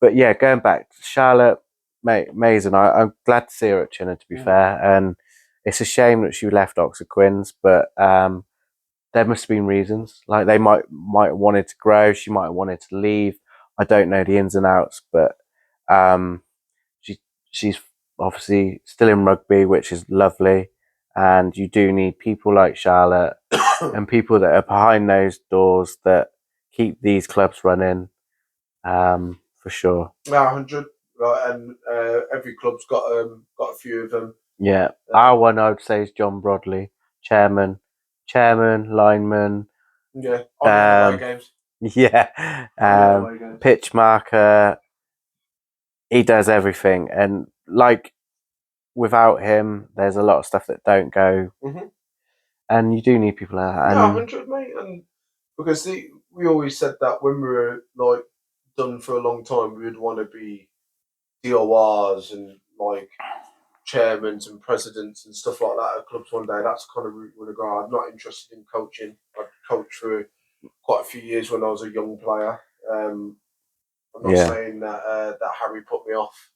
But yeah, going back to Charlotte, Mays and I'm glad to see her at Chinner, to be fair. And it's a shame that she left Oxford Quins, but there must have been reasons. Like they might have wanted to grow, she might have wanted to leave. I don't know the ins and outs, but she's obviously still in rugby, which is lovely. And you do need people like Charlotte and people that are behind those doors that keep these clubs running, for sure. Yeah, 100. Right, and every club's got a few of them. Yeah, our one I would say is John Brodley, chairman, lineman. Yeah, on the away games. Yeah, pitch marker. He does everything, and like without him, there's a lot of stuff that don't go. And you do need people like that. Yeah, 100, mate. And because we always said that when we were like done for a long time, we would want to be DORs and like chairmen and presidents and stuff like that at clubs one day. That's the kind of route we want to go. I'm not interested in coaching. I coached for quite a few years when I was a young player. I'm not saying that Harry put me off.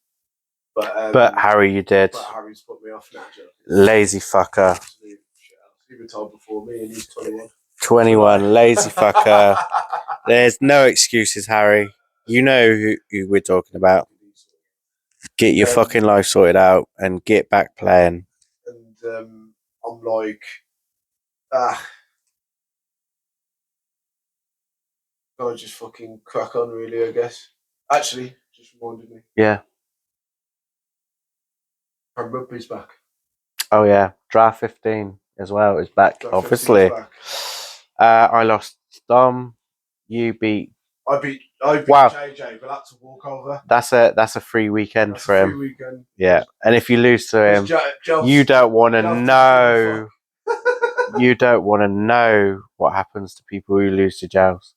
But Harry, you did. But Harry's put me off now, Joe. Lazy fucker. He retired before me and he's 21. 21, lazy fucker. There's no excuses, Harry. You know who we're talking about. Get your fucking life sorted out and get back playing. And I'm like, gotta just fucking crack on, really, I guess. Actually, just reminded me. Yeah. And rugby's back. Oh yeah, draft 15 as well is back. Draft obviously, back. I lost Dom. You beat. I beat JJ, but that's a walkover. That's a free weekend for him. Free weekend. Yeah, and if you lose to him, you don't want to know. You don't want to know what happens to people who lose to Giles.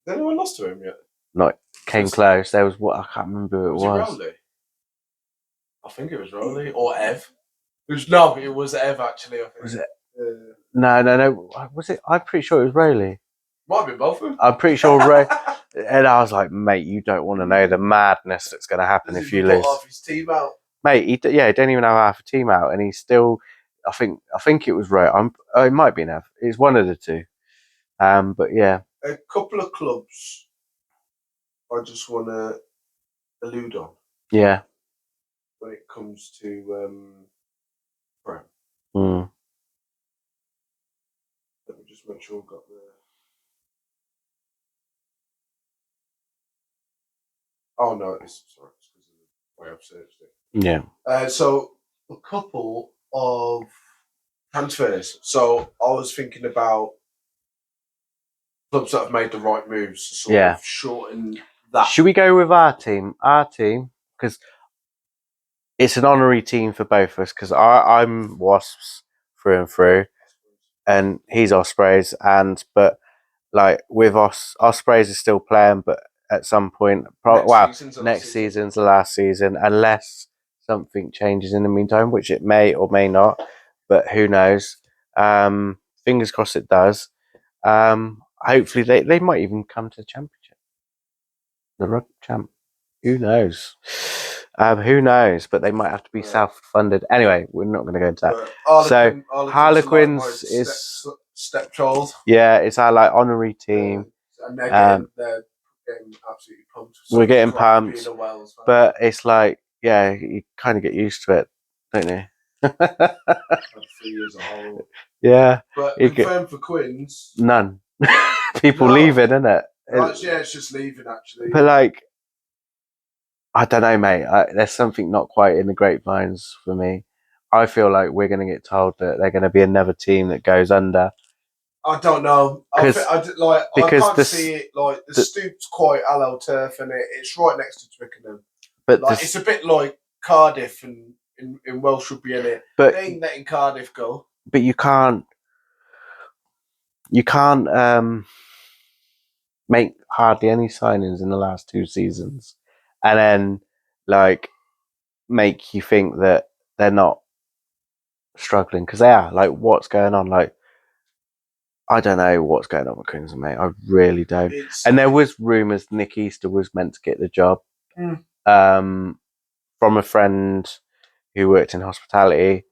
Has anyone lost to him yet? Not came close. There was what I can't remember who it was. It I think it was Rowley or Ev. It was Ev actually. I think. Was it? No. Was it? I'm pretty sure it was Rowley. Might have been both of them. I'm pretty sure Ray. And I was like, mate, you don't want to know the madness that's going to happen if you lose. Half his team out. Mate, he didn't even have half a team out, and he's still. I think it was Ray. It might be Nev. It's one of the two. But yeah, a couple of clubs. I just want to allude on. Yeah. When it comes to Brown. Let me just make sure I've got the. Oh no, it's sorry. I have searched it. Yeah. So a couple of transfers. So I was thinking about clubs that have made the right moves to sort of shorten that. Should we go with our team? Our team, because it's an honorary team for both of us. Because I'm Wasps through and through, and he's Ospreys. But like with Ospreys is still playing, but at some point, next season's the last season, unless something changes in the meantime, which it may or may not. But who knows? Fingers crossed it does. Hopefully they might even come to the championship, the Rugby champ. Who knows? Who knows? But they might have to be self-funded. Anyway, we're not going to go into that. Harlequins is stepchild. Yeah, it's our like honorary team. And they're getting absolutely pumped. We're getting pumped, but it's like, yeah, you kind of get used to it, don't you? 3 years of horrible. Yeah, but confirmed for Quins, none. People leaving, isn't it? Yeah, it's just leaving actually. But like, I don't know, mate. There's something not quite in the grapevines for me. I feel like we're going to get told that they're going to be another team that goes under. I don't know. I can't see it. Like the Stoop's quite allo turf, and it's right next to Twickenham. But like, it's a bit like Cardiff and in Welsh Rugby, in it. But they ain't letting Cardiff go. But you can't make hardly any signings in the last 2 seasons, and then like make you think that they're not struggling, because they are. Like, what's going on? Like, I don't know what's going on with Queensland, mate. I really don't. And there was rumours Nick Easter was meant to get the job from a friend who worked in hospitality.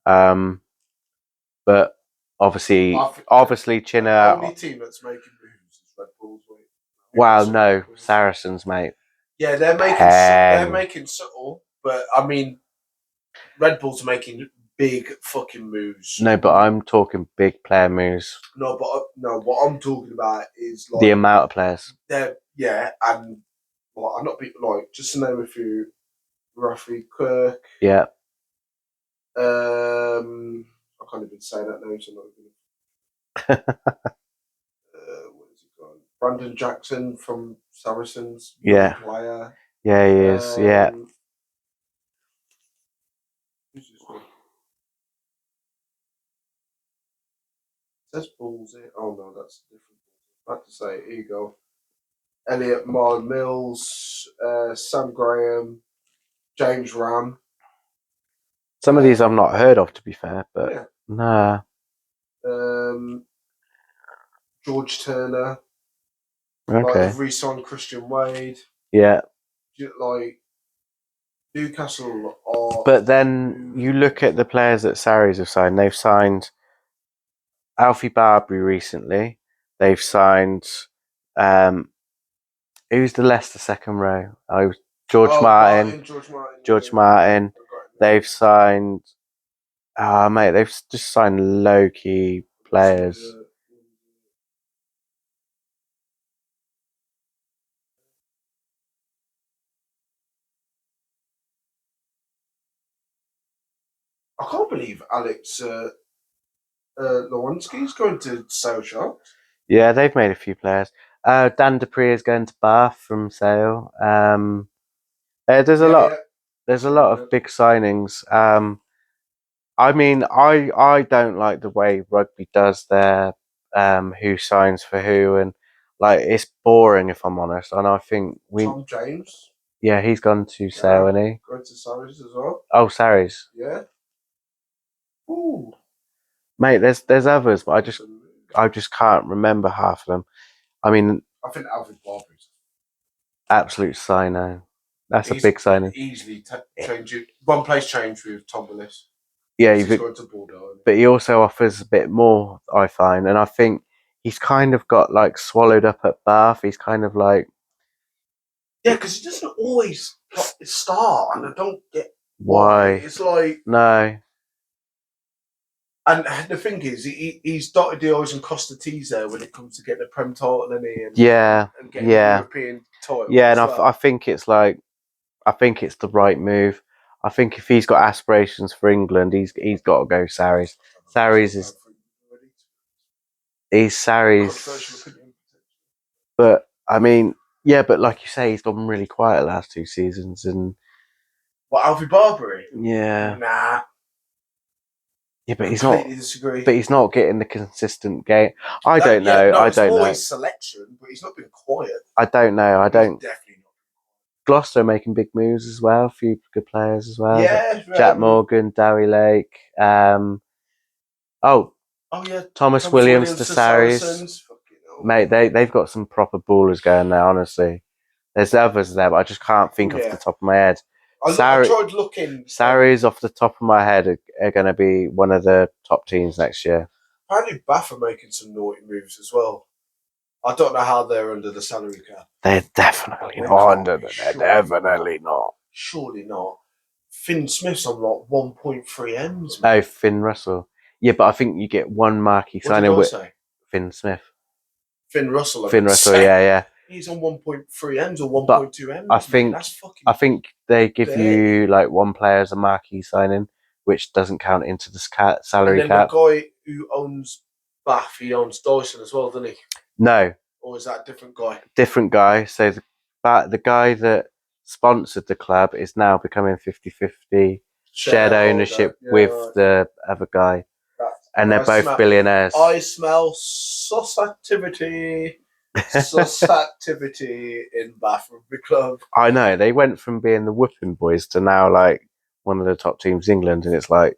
But obviously Chinner. The only team that's making moves is Red Bulls. Wow, no, Saracens, mate. Yeah, they're making subtle, but I mean, Red Bulls are making big fucking moves. No, but I'm talking big player moves. No, what I'm talking about is like the amount of players. Yeah, and I'm not like, just to name a few: Ruffy, Kirk. Yeah. I can't even say that name, so I'm not even. What is he called? Brandon Jackson from Saracens. Yeah. Player. Yeah, he is. Yeah. Who's this one? It says Bulls here. Oh no, that's different. I have to say, here you go. Elliot Marlon Mills, Sam Graham, James Ram. Some of these I've not heard of, to be fair, but yeah. Nah. George Turner. Okay. Like, they've re-signed Christian Wade. Yeah. Like, Newcastle are. But then you look at the players that Sarries have signed. They've signed Alfie Barbary recently. They've signed who's the Leicester second row? George Martin. George Martin. They've signed mate, they've just signed low key players. I can't believe Alex Lewanski's going to Sale Sharks. Yeah, they've made a few players. Dan Dupree is going to Bath from Sale. There's a lot. There's a lot of big signings. I mean, I don't like the way Rugby does their who signs for who, and like, it's boring, if I'm honest. And I think Tom James. Yeah, he's gone to Sale, and he going to Sarries as well. Oh, Sarries. Yeah. Ooh. Mate, there's others, but I just can't remember half of them. I mean, I think Alfred Barber's absolute signo. That's a big signing. Easily change it. One place change with Tom Willis. Yeah, but he also offers a bit more, I find, and I think he's kind of got like swallowed up at Bath. He's kind of like, yeah, because he doesn't always start, and I don't get why. It's like, no. And the thing is, he's dotted the I's and crossed the T's there when it comes to getting a Prem title, and getting a European title. Yeah, and I think it's like, I think it's the right move. I think if he's got aspirations for England, he's got to go Sarries. Sarries. But I mean, yeah, but like you say, he's gone really quiet the last 2 seasons, and What, Alfie Barbary? yeah, Nah. yeah, but he's Completely not. disagree. But he's not getting the consistent game. I don't know. No, I it's don't more know. his selection, but he's not been quiet. I don't know. I don't. Definitely not. Gloucester making big moves as well. A few good players as well. Yeah. Jack Morgan, Dowie Lake. Oh yeah. Thomas Williams to Sarries. Mate, they've got some proper ballers going there, honestly. There's others there, but I just can't think off the top of my head. I tried looking. Sarries, off the top of my head, are going to be one of the top teams next year. Apparently, Bath are making some naughty moves as well. I don't know how they're under the salary cap. They're definitely not under the. They're definitely not. Surely not. Finn Smith's on like 1.3 M's. Oh, Finn Russell. Yeah, but I think you get one marquee signing with Finn Smith. Finn Russell. Yeah. He's on 1.3 M's or 1.2 M's. I think they give you like one player as a marquee signing, which doesn't count into the salary cap. The guy who owns Bath, he owns Dyson as well, doesn't he? No. Or is that a different guy? Different guy. So the guy that sponsored the club is now becoming 50-50 shared ownership with the other guy. And they're both billionaires. I smell sus activity in Bath Rugby Club. I know. They went from being the whooping boys to now like one of the top teams in England, and it's like,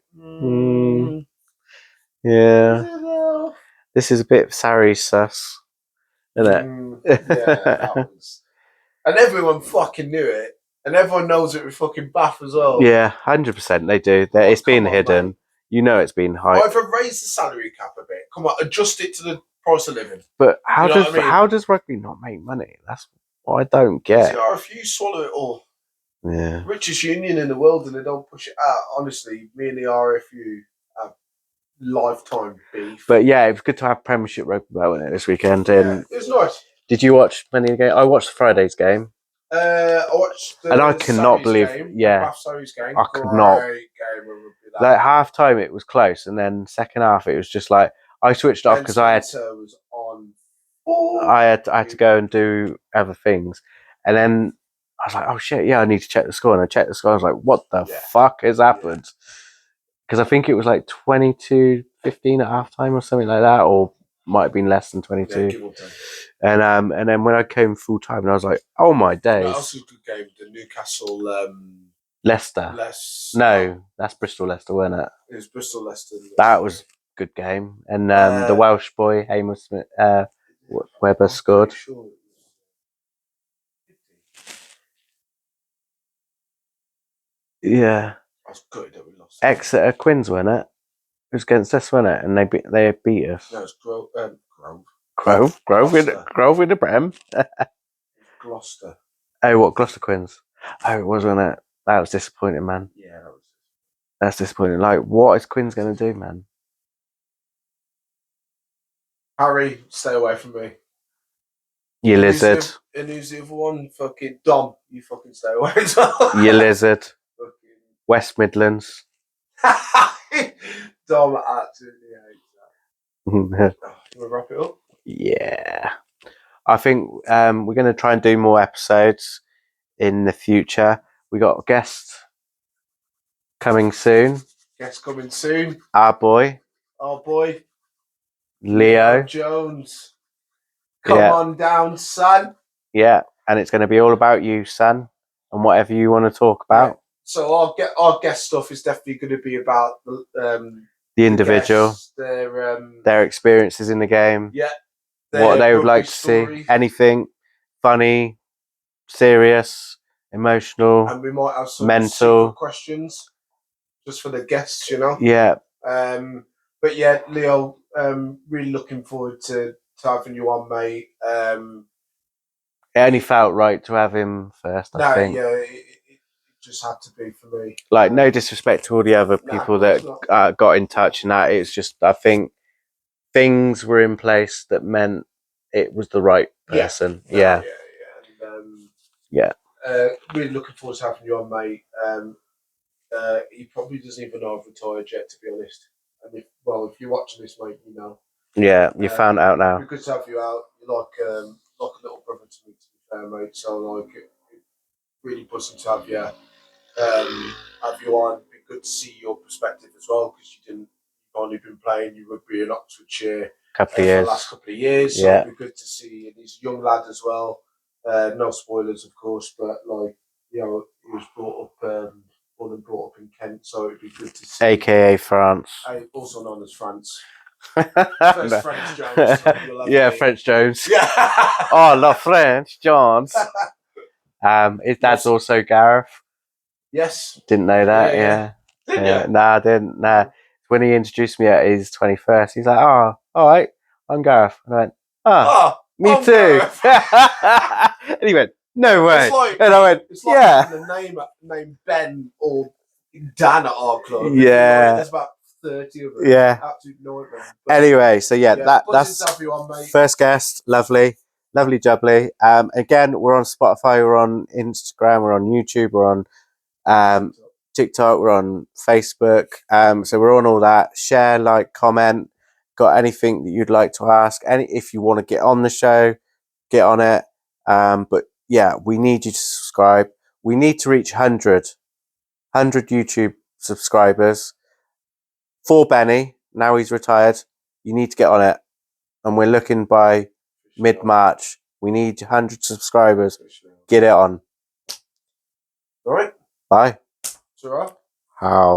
yeah. This is a bit Sarri sus, isn't it? That was. And everyone fucking knew it. And everyone knows it with fucking Bath as well. Yeah, 100% they do. It's been hidden. Mate. You know it's been hyped. Either raise the salary cap a bit. Come on, adjust it to the price of living. But how does rugby not make money? That's what I don't get. The RFU swallow it all. Yeah. Richest union in the world, and they don't push it out. Honestly, me and the RFU have lifetime beef. But yeah, it was good to have Premiership rugby wasn't it, this weekend. Yeah, it was nice. Did you watch many of the games? I watched Friday's game. I watched the and I cannot believe, game, yeah, game. I could not. Like half time, it was close, and then second half, it was just like I switched off because I had to go and do other things, and then I was like, oh shit, yeah, I need to check the score, and I checked the score. I was like, what the fuck has happened? Because I think it was like 22-15 at half time or something like that, or might have been less than 22. And then when I came full time, and I was like, oh my days. That was a good game. The Newcastle Leicester. No, that's Bristol Leicester, wasn't it? It was Bristol Leicester. That was a good game. And the Welsh boy, Hamish Smith, Webber scored. Yeah. I was gutted that we lost. Exeter Quins, wasn't it? It was against us, wasn't it? And they beat us. No, it was Grove. Grove with the Prem. Gloucester. Oh, what, Gloucester Quins? Oh, it was, wasn't it? That was disappointing, man. Yeah, that was. That's disappointing. Like, what is Quins going to do, man? Harry, stay away from me. You lizard. And who's the other one? Fucking Dom. You fucking stay away as well. You lizard. West Midlands. Dom absolutely hates that. You want to wrap it up? Yeah. I think we're going to try and do more episodes in the future. We got a guest coming soon. Our boy. Leo Jones. Come on down, son. Yeah, and it's going to be all about you, son, and whatever you want to talk about. Yeah. So our guest stuff is definitely going to be about the individual, guests, their experiences in the game. Yeah. What they would like to see. Anything funny, serious, emotional, and we might have some mental questions just for the guests, you know. Yeah. But yeah, Leo, really looking forward to having you on, mate. It only felt right to have him first, I think. Yeah, it just had to be for me. Like, no disrespect to all the other people that got in touch and that. It's just, I think things were in place that meant it was the right person. Yeah. really looking forward to having you on, mate. He probably doesn't even know I've retired yet, to be honest. And if you're watching this, mate, you know. Yeah, you found out now. It'd be good to have you out. You're like a little brother to me, to be fair, mate. So like, it really buzzing to have you. Have you on. It'd be good to see your perspective as well, because you've only been playing your rugby in Oxfordshire Couple of for years. the last couple of years. So Yeah. it'd be good to see. And he's a young lad as well. No spoilers, of course, but like, you know, he was born and brought up in Kent, so it'd be good to see. AKA France. Also known as France. First French Jones. Yeah, French Jones. Yeah. Oh, La French Jones. His dad's also Gareth. Yes. Didn't know that. Yeah. Didn't you? Nah, I didn't. Nah. When he introduced me at his 21st, he's like, "Oh, all right, I'm Gareth." And I went, me I'm too. And he went, "No way." It's like, and I went, it's like having a name Ben or Dan at our club. Yeah. There's about 30 of us. Yeah. Absolute nightmare. Anyway, so that's first guest. Lovely jubbly. Again, we're on Spotify, we're on Instagram, we're on YouTube, we're on TikTok, we're on Facebook. So we're on all that. Share, like, comment. Got anything that you'd like to ask? If you want to get on the show, get on it. But yeah, we need you to subscribe. We need to reach 100 YouTube subscribers. For Benny, now he's retired, you need to get on it. And we're looking by mid-March. We need 100 subscribers. Get it on. All right. Bye. It's all right. How?